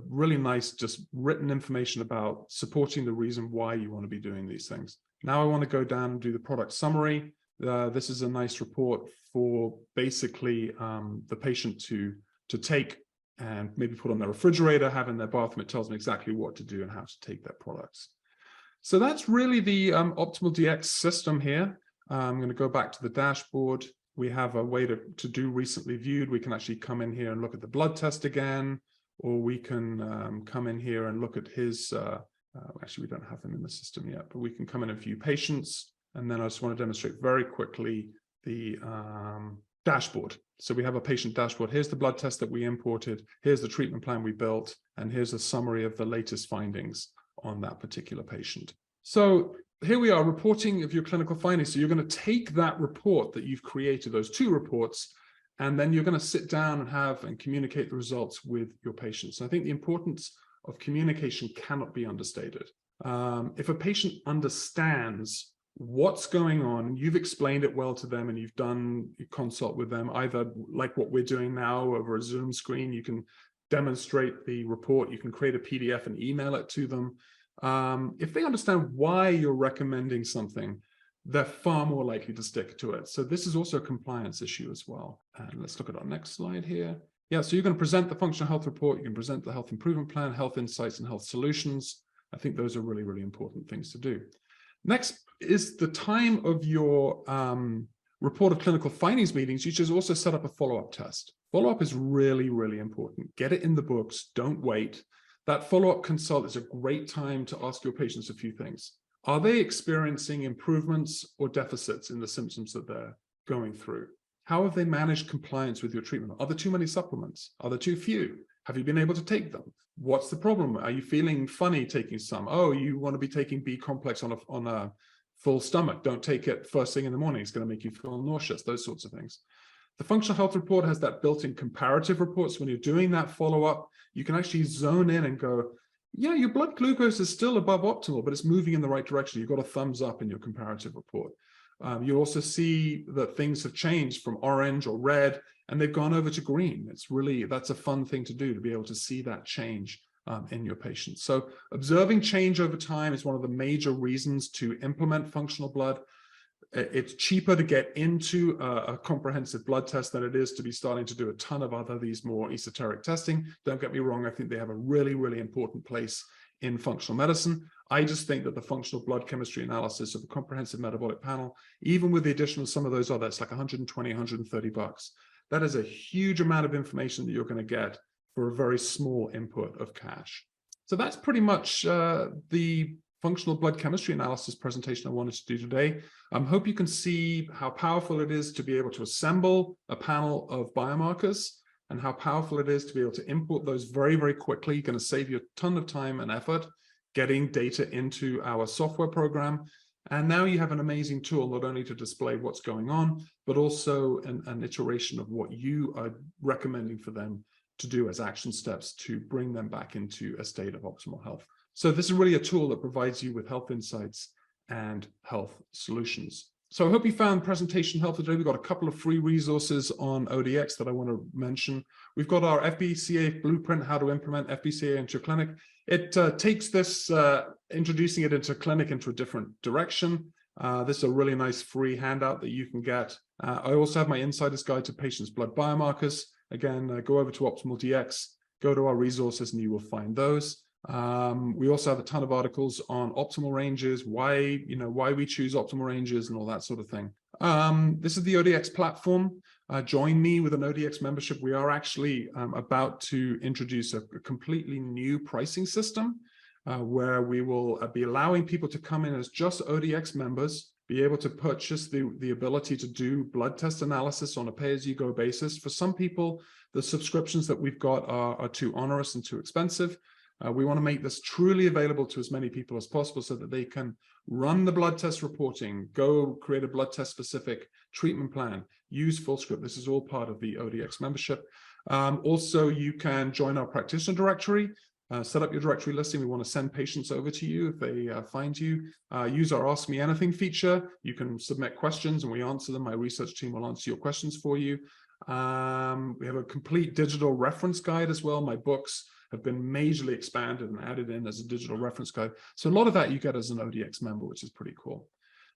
really nice, just written information about supporting the reason why you want to be doing these things. Now I want to go down and do the product summary. This is a nice report for basically the patient to take and maybe put on their refrigerator, have in their bathroom. It tells them exactly what to do and how to take their products. So that's really the Optimal DX system here. I'm going to go back to the dashboard. We have a way to do recently viewed. We can actually come in here and look at the blood test again, or we can come in here and look at his, actually we don't have him in the system yet, but we can come in and view patients. And then I just want to demonstrate very quickly the dashboard. So we have a patient dashboard. Here's the blood test that we imported. Here's the treatment plan we built. And here's a summary of the latest findings on that particular patient. So here we are, reporting of your clinical findings. So you're going to take that report that you've created, those 2 reports, and then you're going to sit down and communicate the results with your patients. And I think the importance of communication cannot be understated. If a patient understands what's going on, you've explained it well to them, and you've done a consult with them, either like what we're doing now over a Zoom screen, you can demonstrate the report, you can create a PDF and email it to them. If they understand why you're recommending something, they're far more likely to stick to it. So this is also a compliance issue as well. And let's look at our next slide here. Yeah, so you're going to present the functional health report, you can present the health improvement plan, health insights, and health solutions. I think those are really, really important things to do. Next is the time of your report of clinical findings meetings. You should also set up a follow-up test. Follow-up is really, really important. Get it in the books, don't wait. That follow-up consult is a great time to ask your patients a few things. Are they experiencing improvements or deficits in the symptoms that they're going through? How have they managed compliance with your treatment? Are there too many supplements? Are there too few? Have you been able to take them? What's the problem? Are you feeling funny taking some? Oh, you want to be taking B complex on a full stomach. Don't take it first thing in the morning. It's going to make you feel nauseous, those sorts of things. The functional health report has that built-in comparative report. So when you're doing that follow-up, you can actually zone in and go, yeah, your blood glucose is still above optimal, but it's moving in the right direction. You've got a thumbs up in your comparative report. You'll also see that things have changed from orange or red, and they've gone over to green. That's a fun thing to do, to be able to see that change in your patients. So observing change over time is one of the major reasons to implement functional blood. It's cheaper to get into a comprehensive blood test than it is to be starting to do a ton of these more esoteric testing. Don't get me wrong, I think they have a really, really important place in functional medicine. I just think that the functional blood chemistry analysis of a comprehensive metabolic panel, even with the addition of some of those others, like 120, 130 bucks, that is a huge amount of information that you're going to get for a very small input of cash. So that's pretty much the functional blood chemistry analysis presentation I wanted to do today. I hope you can see how powerful it is to be able to assemble a panel of biomarkers and how powerful it is to be able to import those very, very quickly. You're going to save you a ton of time and effort getting data into our software program. And now you have an amazing tool, not only to display what's going on, but also an iteration of what you are recommending for them to do as action steps to bring them back into a state of optimal health. So this is really a tool that provides you with health insights and health solutions. So I hope you found presentation helpful today. We've got a couple of free resources on ODX that I want to mention. We've got our FBCA blueprint, how to implement FBCA into your clinic. It takes this, introducing it into clinic into a different direction. This is a really nice free handout that you can get. I also have my Insider's Guide to Patients' Blood Biomarkers. Again, go over to Optimal DX, go to our resources, and you will find those. We also have a ton of articles on optimal ranges, why we choose optimal ranges and all that sort of thing. This is the ODX platform. Join me with an ODX membership. We are actually about to introduce a completely new pricing system where we will be allowing people to come in as just ODX members, be able to purchase the ability to do blood test analysis on a pay-as-you-go basis. For some people, the subscriptions that we've got are too onerous and too expensive. We want to make this truly available to as many people as possible so that they can run the blood test reporting, go create a blood test specific treatment plan, use FullScript. This is all part of the ODX membership. Also, you can join our practitioner directory, set up your directory listing. We want to send patients over to you if they find you. Use our Ask Me Anything feature. You can submit questions and we answer them. My research team will answer your questions for you. We have a complete digital reference guide as well. My books have been majorly expanded and added in as a digital reference guide. So a lot of that you get as an ODX member, which is pretty cool.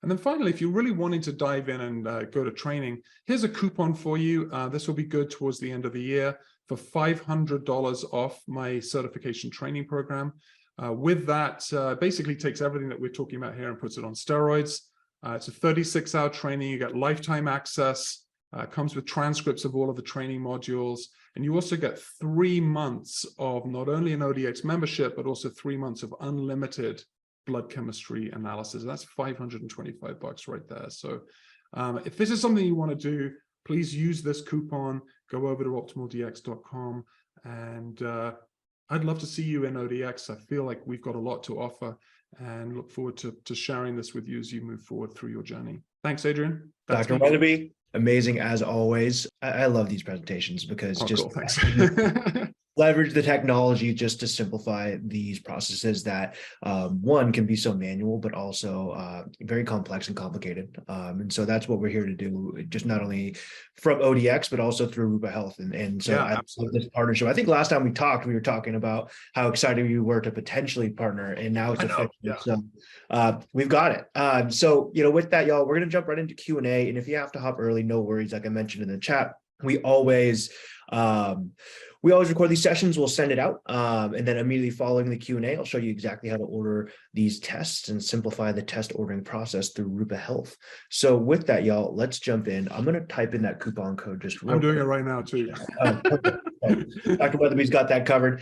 And then finally, if you're really wanting to dive in and go to training, here's a coupon for you. This will be good towards the end of the year for $500 off my certification training program. With that, basically takes everything that we're talking about here and puts it on steroids. It's a 36-hour training. You get lifetime access. Comes with transcripts of all of the training modules. And you also get 3 months of not only an ODX membership, but also 3 months of unlimited blood chemistry analysis. That's $525 right there. So if this is something you want to do, please use this coupon, go over to optimaldx.com. And I'd love to see you in ODX. I feel like we've got a lot to offer and look forward to sharing this with you as you move forward through your journey. Thanks, Adrian. Dr. Weatherby, amazing as always. I love these presentations because cool, thanks. leverage the technology just to simplify these processes that one can be so manual, but also very complex and complicated. And so that's what we're here to do, just not only from ODX, but also through Rupa Health. And so I love this partnership. I think last time we talked, we were talking about how excited we were to potentially partner, and now it's official. Yeah. So we've got it. So, with that, y'all, we're going to jump right into Q&A. And if you have to hop early, no worries. Like I mentioned in the chat, we always record these sessions. We'll send it out. And then immediately following the Q&A, I'll show you exactly how to order these tests and simplify the test ordering process through Rupa Health. So with that, y'all, let's jump in. I'm going to type in that coupon code just real quick. I'm doing it right now too. Dr. Weatherby's got that covered.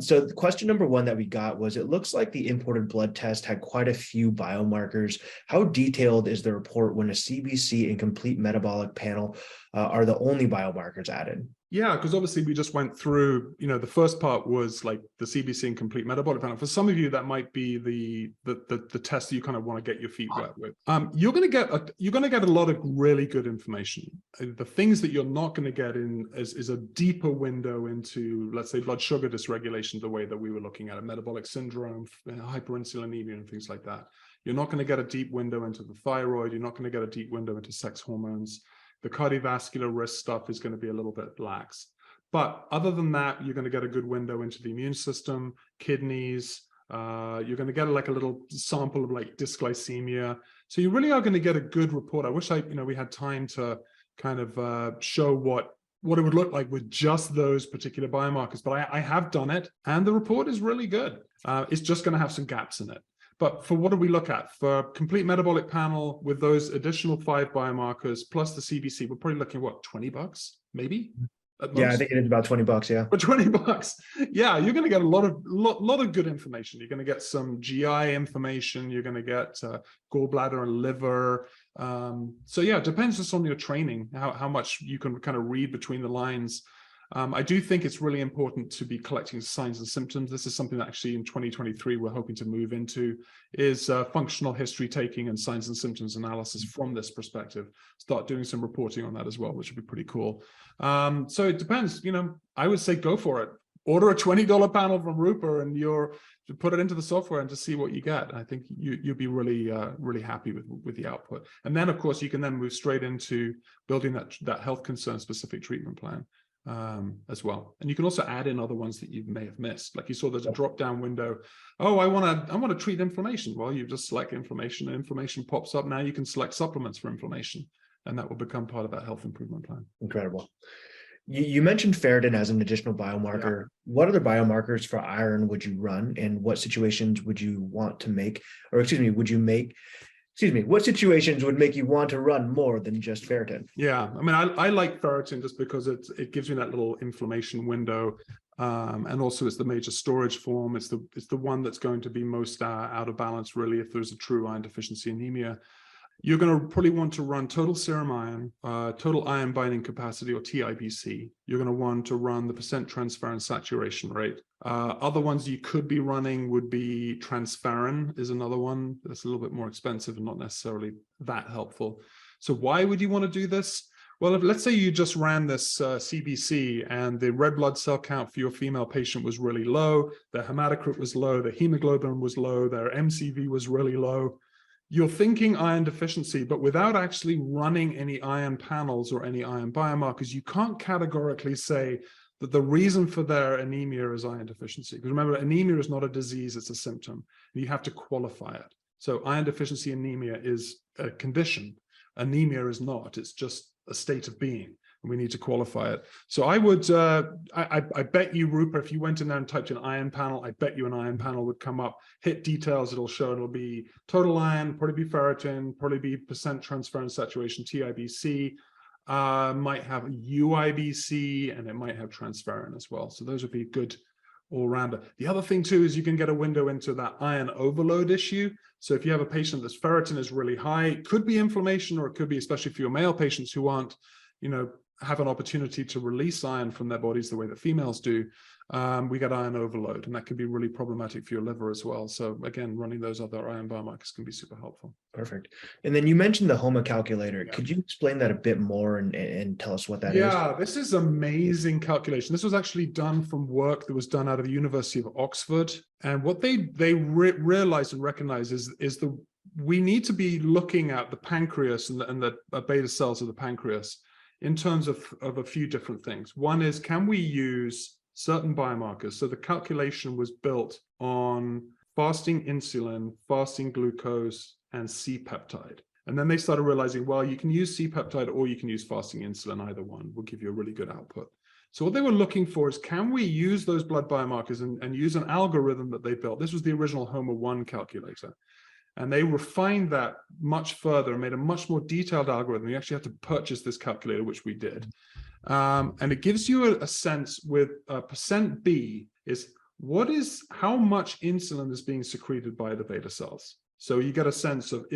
So the question number one that we got was, it looks like the imported blood test had quite a few biomarkers. How detailed is the report when a CBC and complete metabolic panel are the only biomarkers added? Yeah, because obviously we just went through, the first part was like the CBC and complete metabolic panel. For some of you, that might be the test that you kind of want to get your feet wet with. You're going to get a lot of really good information. The things that you're not going to get in is a deeper window into, let's say, blood sugar dysregulation, the way that we were looking at it, metabolic syndrome, hyperinsulinemia, and things like that. You're not going to get a deep window into the thyroid. You're not going to get a deep window into sex hormones. The cardiovascular risk stuff is going to be a little bit lax. But other than that, you're going to get a good window into the immune system, kidneys. You're going to get like a little sample of like dysglycemia. So you really are going to get a good report. I wish we had time to kind of show what it would look like with just those particular biomarkers. But I have done it, and the report is really good. It's just going to have some gaps in it. But for what do we look at? For complete metabolic panel with those additional 5 biomarkers plus the CBC, we're probably looking at what, $20 maybe? Yeah, I think it is about $20. Yeah. For $20, yeah, you're going to get a lot of good information. You're going to get some GI information. You're going to get gallbladder and liver. So yeah, it depends just on your training, how much you can kind of read between the lines. I do think it's really important to be collecting signs and symptoms. This is something that actually in 2023 we're hoping to move into, is functional history taking and signs and symptoms analysis from this perspective. Start doing some reporting on that as well, which would be pretty cool. So it depends, I would say go for it. Order a $20 panel from Rupa and to put it into the software and to see what you get. I think you'll be really, really happy with the output. And then, of course, you can then move straight into building that health concern specific treatment plan as well. And you can also add in other ones that you may have missed. Like you saw, there's a drop-down window. Oh, I want to treat inflammation. Well, you just select inflammation, and inflammation pops up. Now you can select supplements for inflammation, and that will become part of that health improvement plan. Incredible. You mentioned ferritin as an additional biomarker. Yeah. What other biomarkers for iron would you run, and what situations would you want to make, or what situations would make you want to run more than just ferritin? Yeah, I mean, I like ferritin just because it gives you that little inflammation window, and also it's the major storage form. It's the one that's going to be most out of balance, really, if there's a true iron deficiency anemia. You're going to probably want to run total serum iron, total iron binding capacity, or TIBC. You're going to want to run the percent transferrin saturation rate. Other ones you could be running would be transferrin is another one that's a little bit more expensive and not necessarily that helpful. So why would you want to do this? Well, let's say you just ran this CBC and the red blood cell count for your female patient was really low, their hematocrit was low, their hemoglobin was low, their MCV was really low. You're thinking iron deficiency, but without actually running any iron panels or any iron biomarkers, you can't categorically say that the reason for their anemia is iron deficiency. Because remember, anemia is not a disease, it's a symptom. You have to qualify it. So iron deficiency anemia is a condition. Anemia is not, it's just a state of being. We need to qualify it. So I would, I bet you, Rupa, if you went in there and typed in iron panel, I bet you an iron panel would come up. Hit details, it'll show, it'll be total iron, probably be ferritin, probably be percent transferrin saturation, TIBC, might have UIBC, and it might have transferrin as well. So those would be good all-rounder. The other thing too is you can get a window into that iron overload issue. So if you have a patient that's ferritin is really high, it could be inflammation, or it could be, especially for your male patients who aren't, have an opportunity to release iron from their bodies the way that females do, we get iron overload, and that can be really problematic for your liver as well. So again, running those other iron biomarkers can be super helpful. Perfect. And then you mentioned the HOMA calculator. Yeah. Could you explain that a bit more and tell us what that is? Yeah, this is amazing calculation. This was actually done from work that was done out of the University of Oxford. And what they realized and recognized is we need to be looking at the pancreas and the beta cells of the pancreas in terms of a few different things. One is, can we use certain biomarkers? So the calculation was built on fasting insulin, fasting glucose, and C-peptide. And then they started realizing, well, you can use C-peptide or you can use fasting insulin. Either one will give you a really good output. So what they were looking for is, can we use those blood biomarkers and use an algorithm that they built? This was the original HOMA-1 calculator. And they refined that much further and made a much more detailed algorithm. You actually have to purchase this calculator, which we did. And it gives you a sense with percent B is how much insulin is being secreted by the beta cells. So you get a sense of,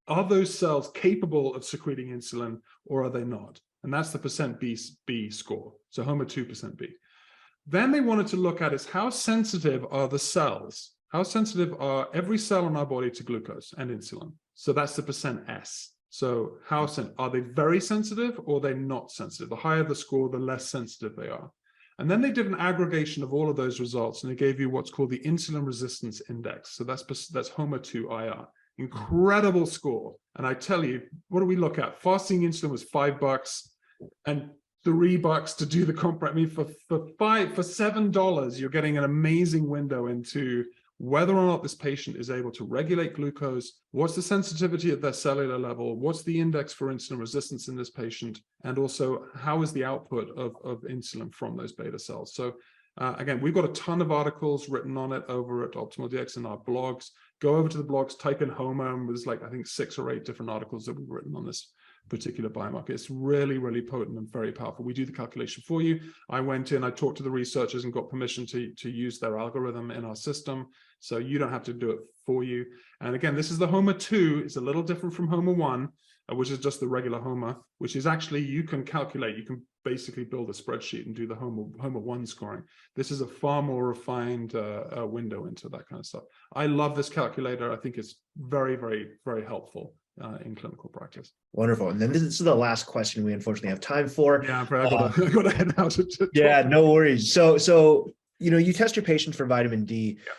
are those cells capable of secreting insulin or are they not? And that's the percent B score. So HOMA-2 percent B. Then they wanted to look at is how sensitive are the cells? How sensitive are every cell in our body to glucose and insulin? So that's the percent S. So are they very sensitive or are they not sensitive? The higher the score, the less sensitive they are. And then they did an aggregation of all of those results, and they gave you what's called the insulin resistance index. So that's HOMA-2 IR. Incredible score. And I tell you, what do we look at? Fasting insulin was $5 and $3 to do the compare. I mean, for $7, you're getting an amazing window into whether or not this patient is able to regulate glucose, what's the sensitivity at their cellular level, what's the index for insulin resistance in this patient, and also how is the output of insulin from those beta cells. So again, we've got a ton of articles written on it over at OptimalDX in our blogs. Go over to the blogs, type in HOMA, and there's I think 6 or 8 different articles that we've written on this particular biomarker. It's really, really potent and very powerful. We do the calculation for you. I went in, I talked to the researchers and got permission to use their algorithm in our system. So you don't have to do it for you. And again, this is the HOMA-2. It's a little different from HOMA-1, which is just the regular HOMA, which is actually, you can calculate, you can basically build a spreadsheet and do the Homer 1 scoring. This is a far more refined window into that kind of stuff. I love this calculator. I think it's very, very, very helpful in clinical practice. Wonderful. And then this is the last question we unfortunately have time for. Yeah, I got to head out. Yeah, no worries. So you test your patients for vitamin D. Yeah.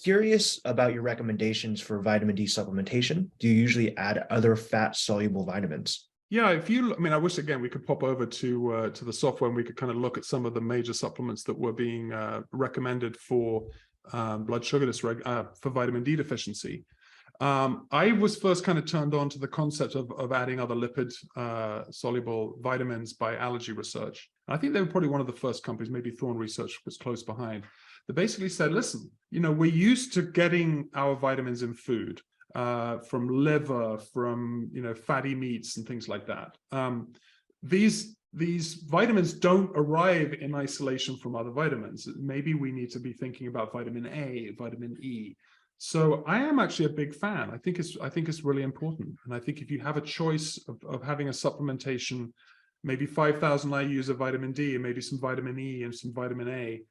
Curious about your recommendations for vitamin D supplementation. Do you usually add other fat-soluble vitamins? Yeah, I wish, again, we could pop over to the software and we could kind of look at some of the major supplements that were being recommended for blood sugar for vitamin D deficiency. I was first kind of turned on to the concept of adding other lipid soluble vitamins by allergy research. I think they were probably one of the first companies, maybe Thorne Research was close behind, that basically said, listen, we're used to getting our vitamins in food. From liver, from fatty meats and things like that. These vitamins don't arrive in isolation from other vitamins. Maybe we need to be thinking about vitamin A, vitamin E. So I am actually a big fan. I think it's really important. And I think if you have a choice of having a supplementation, maybe 5,000 IUs of vitamin D and maybe some vitamin E and some vitamin A,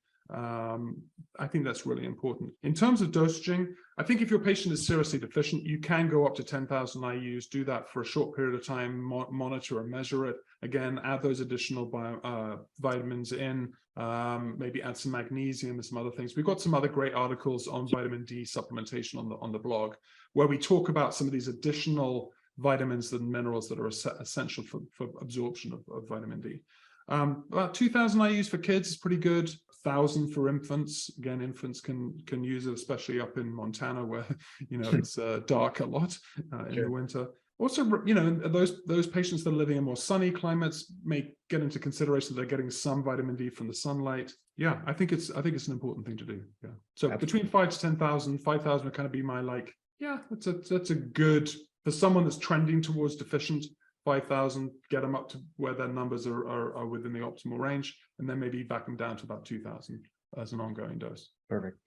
I think that's really important. In terms of dosaging, I think if your patient is seriously deficient, you can go up to 10,000 IUs, do that for a short period of time, monitor and measure it. Again, add those additional vitamins in, maybe add some magnesium and some other things. We've got some other great articles on vitamin D supplementation on the blog, where we talk about some of these additional vitamins and minerals that are essential for absorption of vitamin D. About 2,000 IUs for kids is pretty good. 1,000 for infants. Again, infants can use it, especially up in Montana where it's dark a lot in the winter. Also, those patients that are living in more sunny climates may get into consideration that they're getting some vitamin D from the sunlight. Yeah, I think it's an important thing to do. Yeah. So Absolutely. Between 5 to 10,000, 5,000 would kind of be my that's a good, for someone that's trending towards deficient. 5,000, get them up to where their numbers are within the optimal range, and then maybe back them down to about 2,000 as an ongoing dose. Perfect.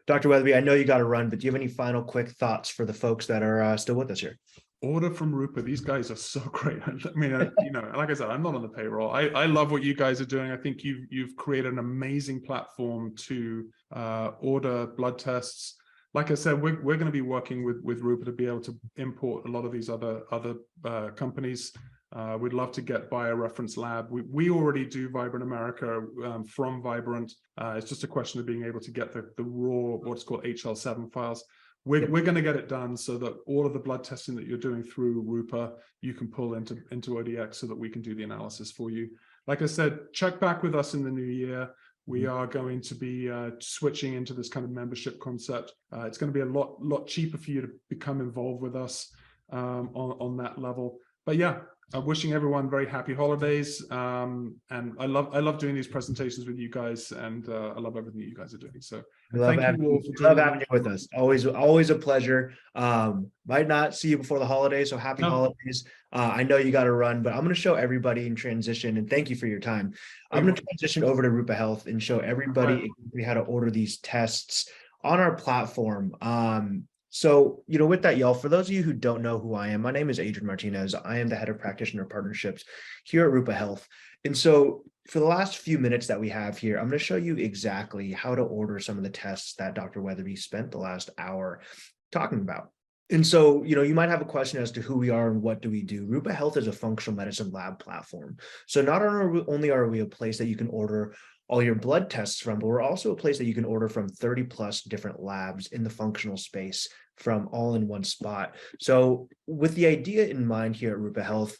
Dr. Weatherby, I know you got to run, but do you have any final quick thoughts for the folks that are still with us here? Order from Rupa. These guys are so great. I mean, like I said, I'm not on the payroll. I love what you guys are doing. I think you've created an amazing platform to order blood tests. Like I said, we're going to be working with Rupa to be able to import a lot of these other companies. We'd love to get BioReference Lab. We already do Vibrant America from Vibrant. It's just a question of being able to get the raw, what's called HL7 files. We're going to get it done so that all of the blood testing that you're doing through Rupa, you can pull into ODX so that we can do the analysis for you. Like I said, check back with us in the new year. We are going to be switching into this kind of membership concept. It's going to be a lot cheaper for you to become involved with us on that level. But yeah, wishing everyone very happy holidays. And I love doing these presentations with you guys, and I love everything that you guys are doing. So thank you all for love having you with us. Always a pleasure. Might not see you before the holidays, so happy holidays. I know you got to run, but I'm going to show everybody in transition, and thank you for your time. I'm going to transition over to Rupa Health and show everybody exactly how to order these tests on our platform. So, with that, y'all, for those of you who don't know who I am, my name is Adrian Martinez. I am the head of practitioner partnerships here at Rupa Health. And so for the last few minutes that we have here, I'm going to show you exactly how to order some of the tests that Dr. Weatherby spent the last hour talking about. And so, you might have a question as to who we are and what do we do. Rupa Health is a functional medicine lab platform. So not only are we a place that you can order all your blood tests from, but we're also a place that you can order from 30 plus different labs in the functional space from all in one spot. So with the idea in mind here at Rupa Health,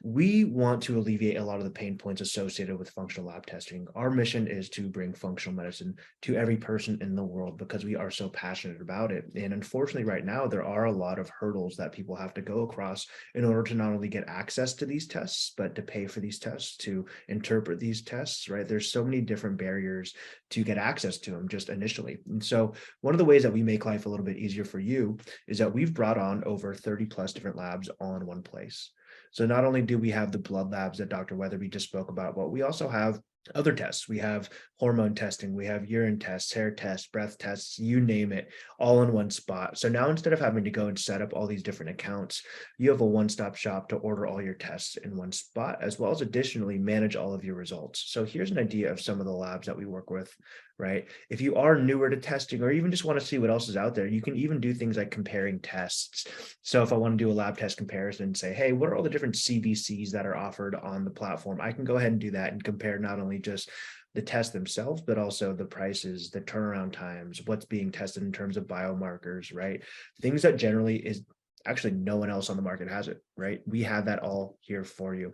we want to alleviate a lot of the pain points associated with functional lab testing. Our mission is to bring functional medicine to every person in the world because we are so passionate about it. And unfortunately, right now, there are a lot of hurdles that people have to go across in order to not only get access to these tests, but to pay for these tests, to interpret these tests, right? There's so many different barriers to get access to them just initially. And so one of the ways that we make life a little bit easier for you is that we've brought on over 30 plus different labs all in one place. So not only do we have the blood labs that Dr. Weatherby just spoke about, but we also have other tests. We have hormone testing, we have urine tests, hair tests, breath tests, you name it, all in one spot. So now instead of having to go and set up all these different accounts, you have a one-stop shop to order all your tests in one spot, as well as additionally manage all of your results. So here's an idea of some of the labs that we work with, right? If you are newer to testing or even just want to see what else is out there, you can even do things like comparing tests. So if I want to do a lab test comparison and say, hey, what are all the different CBCs that are offered on the platform? I can go ahead and do that and compare not only just the tests themselves, but also the prices, the turnaround times, what's being tested in terms of biomarkers, right? Things that generally is actually no one else on the market has it, right? We have that all here for you.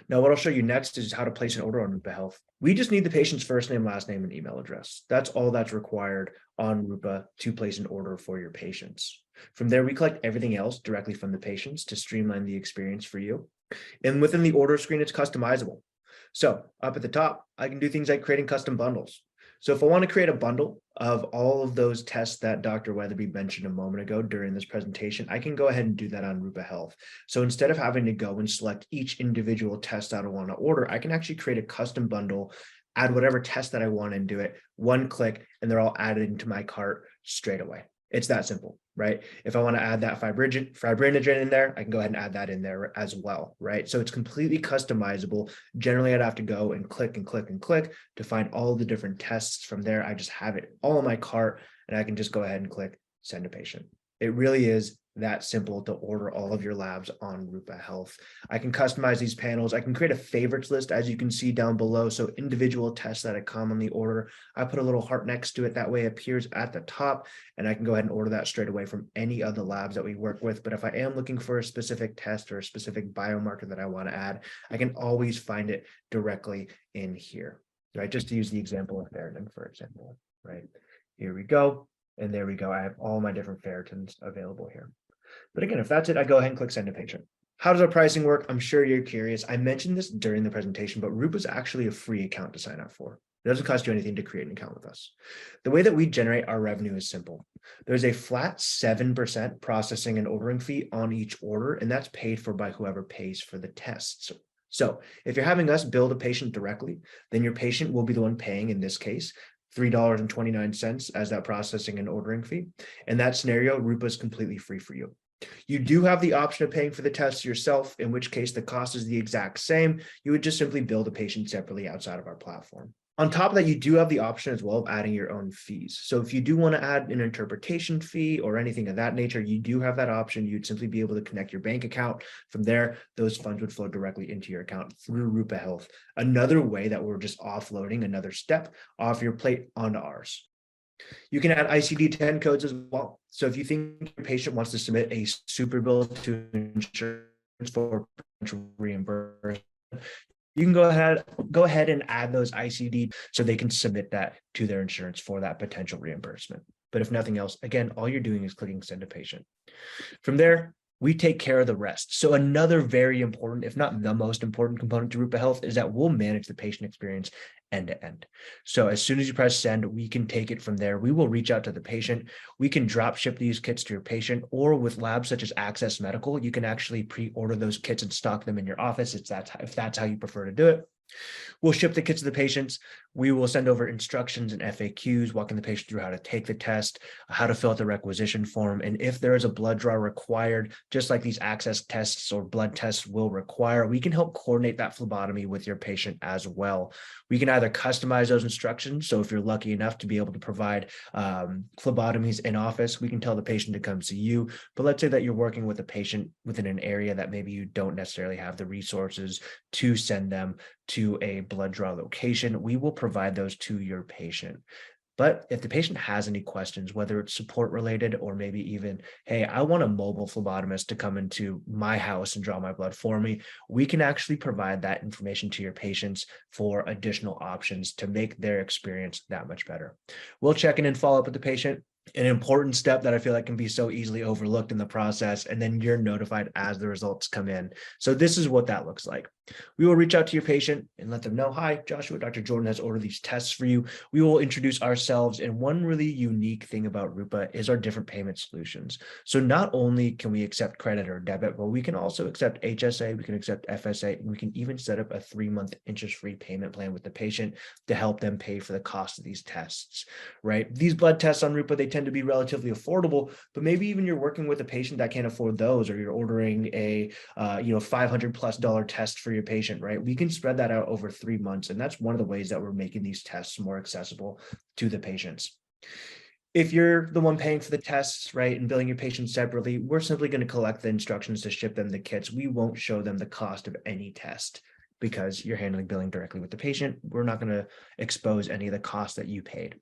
Now, what I'll show you next is how to place an order on Rupa Health. We just need the patient's first name, last name, and email address. That's all that's required on Rupa to place an order for your patients. From there, we collect everything else directly from the patients to streamline the experience for you. And within the order screen, it's customizable. So up at the top, I can do things like creating custom bundles. So if I want to create a bundle of all of those tests that Dr. Weatherby mentioned a moment ago during this presentation, I can go ahead and do that on Rupa Health. So instead of having to go and select each individual test that I want to order, I can actually create a custom bundle, add whatever test that I want into it, one click, and they're all added into my cart straight away. It's that simple, right? If I want to add that fibrinogen in there, I can go ahead and add that in there as well, right? So it's completely customizable. Generally, I'd have to go and click and click and click to find all the different tests. From there, I just have it all in my cart and I can just go ahead and click send a patient. It really is that simple to order all of your labs on Rupa Health. I can customize these panels. I can create a favorites list, as you can see down below. So individual tests that I commonly order, I put a little heart next to it. That way it appears at the top, and I can go ahead and order that straight away from any other labs that we work with. But if I am looking for a specific test or a specific biomarker that I want to add, I can always find it directly in here, right? Just to use the example of ferritin, for example, right? Here we go. And there we go. I have all my different ferritins available here. But again, if that's it, I go ahead and click send a patient. How does our pricing work? I'm sure you're curious. I mentioned this during the presentation, but Rupa is actually a free account to sign up for. It doesn't cost you anything to create an account with us. The way that we generate our revenue is simple. There's a flat 7% processing and ordering fee on each order, and that's paid for by whoever pays for the tests. So if you're having us bill a patient directly, then your patient will be the one paying, in this case, $3.29 as that processing and ordering fee. In that scenario, Rupa is completely free for you. You do have the option of paying for the tests yourself, in which case the cost is the exact same. You would just simply bill the patient separately outside of our platform. On top of that, you do have the option as well of adding your own fees. So if you do want to add an interpretation fee or anything of that nature, you do have that option. You'd simply be able to connect your bank account. From there, those funds would flow directly into your account through Rupa Health. Another way that we're just offloading another step off your plate onto ours. You can add ICD-10 codes as well. So if you think your patient wants to submit a super bill to insurance for potential reimbursement, you can go ahead and add those ICD so they can submit that to their insurance for that potential reimbursement. But if nothing else, again, all you're doing is clicking send a patient. From there, we take care of the rest. So another very important, if not the most important component to Rupa Health is that we'll manage the patient experience end to end. So as soon as you press send, we can take it from there. We will reach out to the patient. We can drop ship these kits to your patient, or with labs such as Access Medical, you can actually pre-order those kits and stock them in your office if that's how you prefer to do it. We'll ship the kits to the patients. We will send over instructions and FAQs, walking the patient through how to take the test, how to fill out the requisition form. And if there is a blood draw required, just like these access tests or blood tests will require, we can help coordinate that phlebotomy with your patient as well. We can either customize those instructions. So if you're lucky enough to be able to provide phlebotomies in office, we can tell the patient to come see you. But let's say that you're working with a patient within an area that maybe you don't necessarily have the resources to send them to a blood draw location. We will provide those to your patient. But if the patient has any questions, whether it's support related or maybe even, hey, I want a mobile phlebotomist to come into my house and draw my blood for me, we can actually provide that information to your patients for additional options to make their experience that much better. We'll check in and follow up with the patient. An important step that I feel like can be so easily overlooked in the process, and then you're notified as the results come in. So this is what that looks like. We will reach out to your patient and let them know, hi, Joshua, Dr. Jordan has ordered these tests for you. We will introduce ourselves. And one really unique thing about Rupa is our different payment solutions. So not only can we accept credit or debit, but we can also accept HSA, we can accept FSA, and we can even set up a 3-month interest-free payment plan with the patient to help them pay for the cost of these tests, right? These blood tests on Rupa, they tend to be relatively affordable, but maybe even you're working with a patient that can't afford those, or you're ordering a $500+ test for your patient, right? We can spread that out over 3 months. And that's one of the ways that we're making these tests more accessible to the patients. If you're the one paying for the tests, right, and billing your patients separately, we're simply going to collect the instructions to ship them the kits. We won't show them the cost of any test because you're handling billing directly with the patient. We're not going to expose any of the costs that you paid.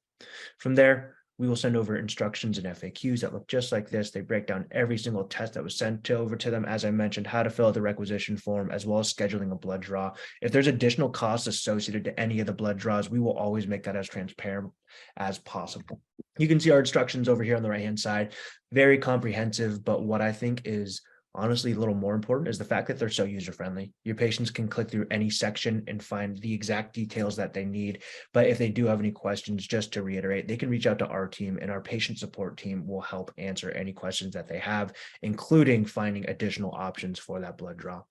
From there, we will send over instructions and FAQs that look just like this. They break down every single test that was sent over to them. As I mentioned, how to fill out the requisition form, as well as scheduling a blood draw. If there's additional costs associated to any of the blood draws, we will always make that as transparent as possible. You can see our instructions over here on the right-hand side. Very comprehensive, but what I think is honestly a little more important is the fact that they're so user-friendly. Your patients can click through any section and find the exact details that they need. But if they do have any questions, just to reiterate, they can reach out to our team, and our patient support team will help answer any questions that they have, including finding additional options for that blood draw.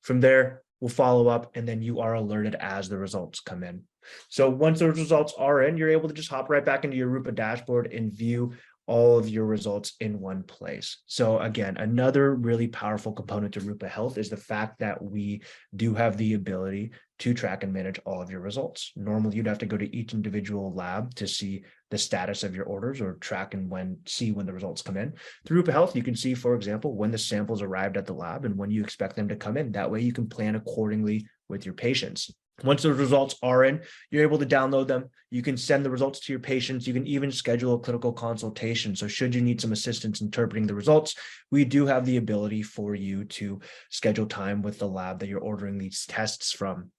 From there, we'll follow up, and then you are alerted as the results come in. So once those results are in, you're able to just hop right back into your Rupa dashboard and view all of your results in one place. So again, another really powerful component to Rupa Health is the fact that we do have the ability to track and manage all of your results. Normally, you'd have to go to each individual lab to see the status of your orders or track and see when the results come in. Through Rupa Health, you can see, for example, when the samples arrived at the lab and when you expect them to come in. That way you can plan accordingly with your patients. Once those results are in, you're able to download them. You can send the results to your patients. You can even schedule a clinical consultation. So should you need some assistance interpreting the results, we do have the ability for you to schedule time with the lab that you're ordering these tests from.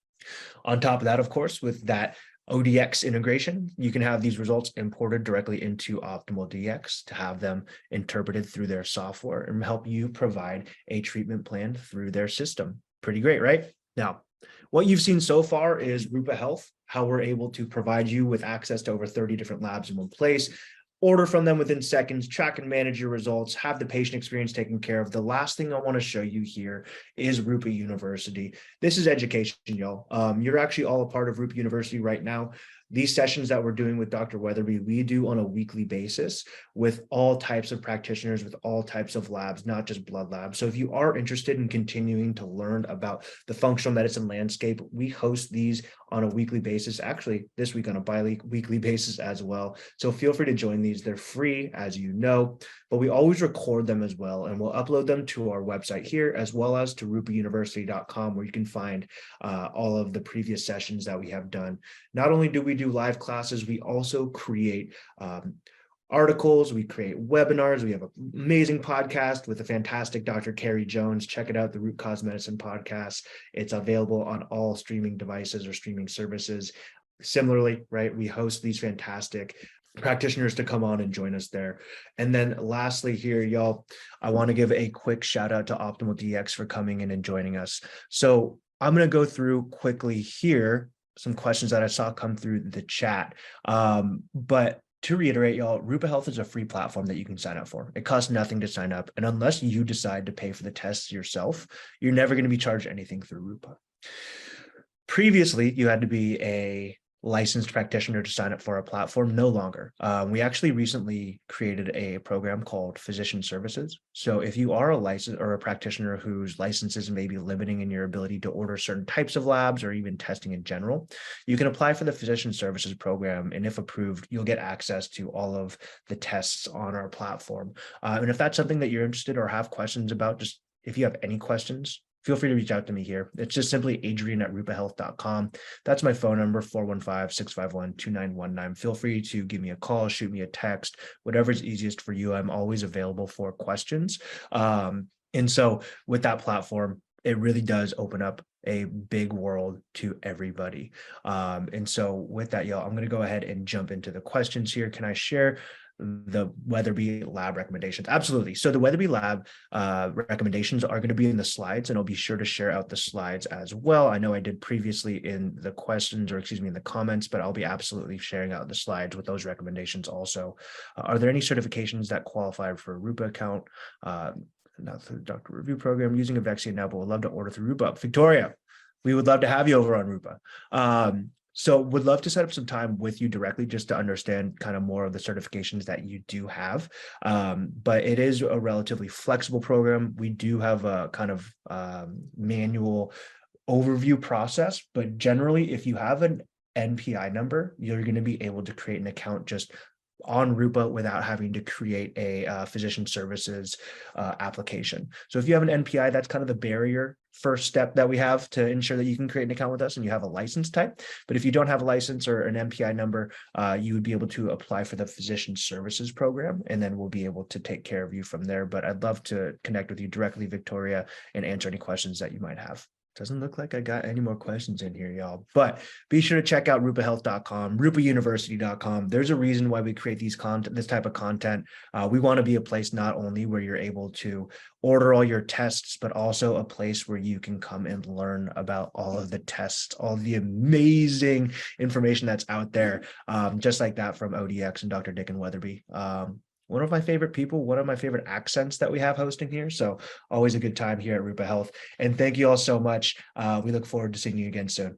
On top of that, of course, with that ODX integration, you can have these results imported directly into Optimal DX to have them interpreted through their software and help you provide a treatment plan through their system. Pretty great, right? Now, what you've seen so far is Rupa Health, how we're able to provide you with access to over 30 different labs in one place, order from them within seconds, track and manage your results, have the patient experience taken care of. The last thing I want to show you here is Rupa University. This is education, y'all. You're actually all a part of Rupa University right now. These sessions that we're doing with Dr. Weatherby, we do on a weekly basis with all types of practitioners, with all types of labs, not just blood labs. So if you are interested in continuing to learn about the functional medicine landscape, we host these on a weekly basis, actually this week on a bi-weekly basis as well. So feel free to join these. They're free, as you know, but we always record them as well, and we'll upload them to our website here, as well as to rupauniversity.com, where you can find all of the previous sessions that we have done. Not only do we do live classes, we also create articles, we create webinars. We have an amazing podcast with a fantastic Dr. Carrie Jones. Check it out, the Root Cause Medicine podcast. It's available on all streaming devices or streaming services. Similarly, right, we host these fantastic practitioners to come on and join us there. And then lastly here, y'all, I want to give a quick shout out to Optimal DX for coming in and joining us. So I'm going to go through quickly here some questions that I saw come through the chat. But to reiterate, y'all, Rupa Health is a free platform that you can sign up for. It costs nothing to sign up. And unless you decide to pay for the tests yourself, you're never going to be charged anything through Rupa. Previously, you had to be a licensed practitioner to sign up for our platform. No longer. We actually recently created a program called Physician Services. So if you are a licensed or a practitioner whose licenses may be limiting in your ability to order certain types of labs or even testing in general, you can apply for the Physician Services program. And if approved, you'll get access to all of the tests on our platform. And if that's something that you're interested or have questions about, just if you have any questions, feel free to reach out to me here. It's just simply adrian@rupahealth.com. That's my phone number, 415-651-2919. Feel free to give me a call, shoot me a text, whatever's easiest for you. I'm always available for questions. And so with that platform, it really does open up a big world to everybody. And so with that, y'all, I'm going to go ahead and jump into the questions here. Can I share the Weatherby lab recommendations? Absolutely. So the Weatherby lab recommendations are going to be in the slides, and I'll be sure to share out the slides as well. I know I did previously in the questions, or excuse me, in the comments, but I'll be absolutely sharing out the slides with those recommendations also. Are there any certifications that qualify for a Rupa account? Not through the doctor review program, using a vaccine now, but would love to order through Rupa. Victoria, we would love to have you over on Rupa. So would love to set up some time with you directly just to understand kind of more of the certifications that you do have. But it is a relatively flexible program. We do have a kind of manual overview process, but generally, if you have an NPI number, you're going to be able to create an account just on Rupa without having to create a physician services application. So if you have an NPI, that's kind of the barrier first step that we have to ensure that you can create an account with us and you have a license type. But if you don't have a license or an NPI number, you would be able to apply for the physician services program, and then we'll be able to take care of you from there. But I'd love to connect with you directly, Victoria, and answer any questions that you might have. Doesn't look like I got any more questions in here, y'all, but be sure to check out rupahealth.com, rupauniversity.com. There's a reason why we create this type of content. We want to be a place not only where you're able to order all your tests, but also a place where you can come and learn about all of the tests, all the amazing information that's out there, just like that from ODX and Dr. Dick and Weatherby. One of my favorite people, one of my favorite accents that we have hosting here. So always a good time here at Rupa Health. And thank you all so much. We look forward to seeing you again soon.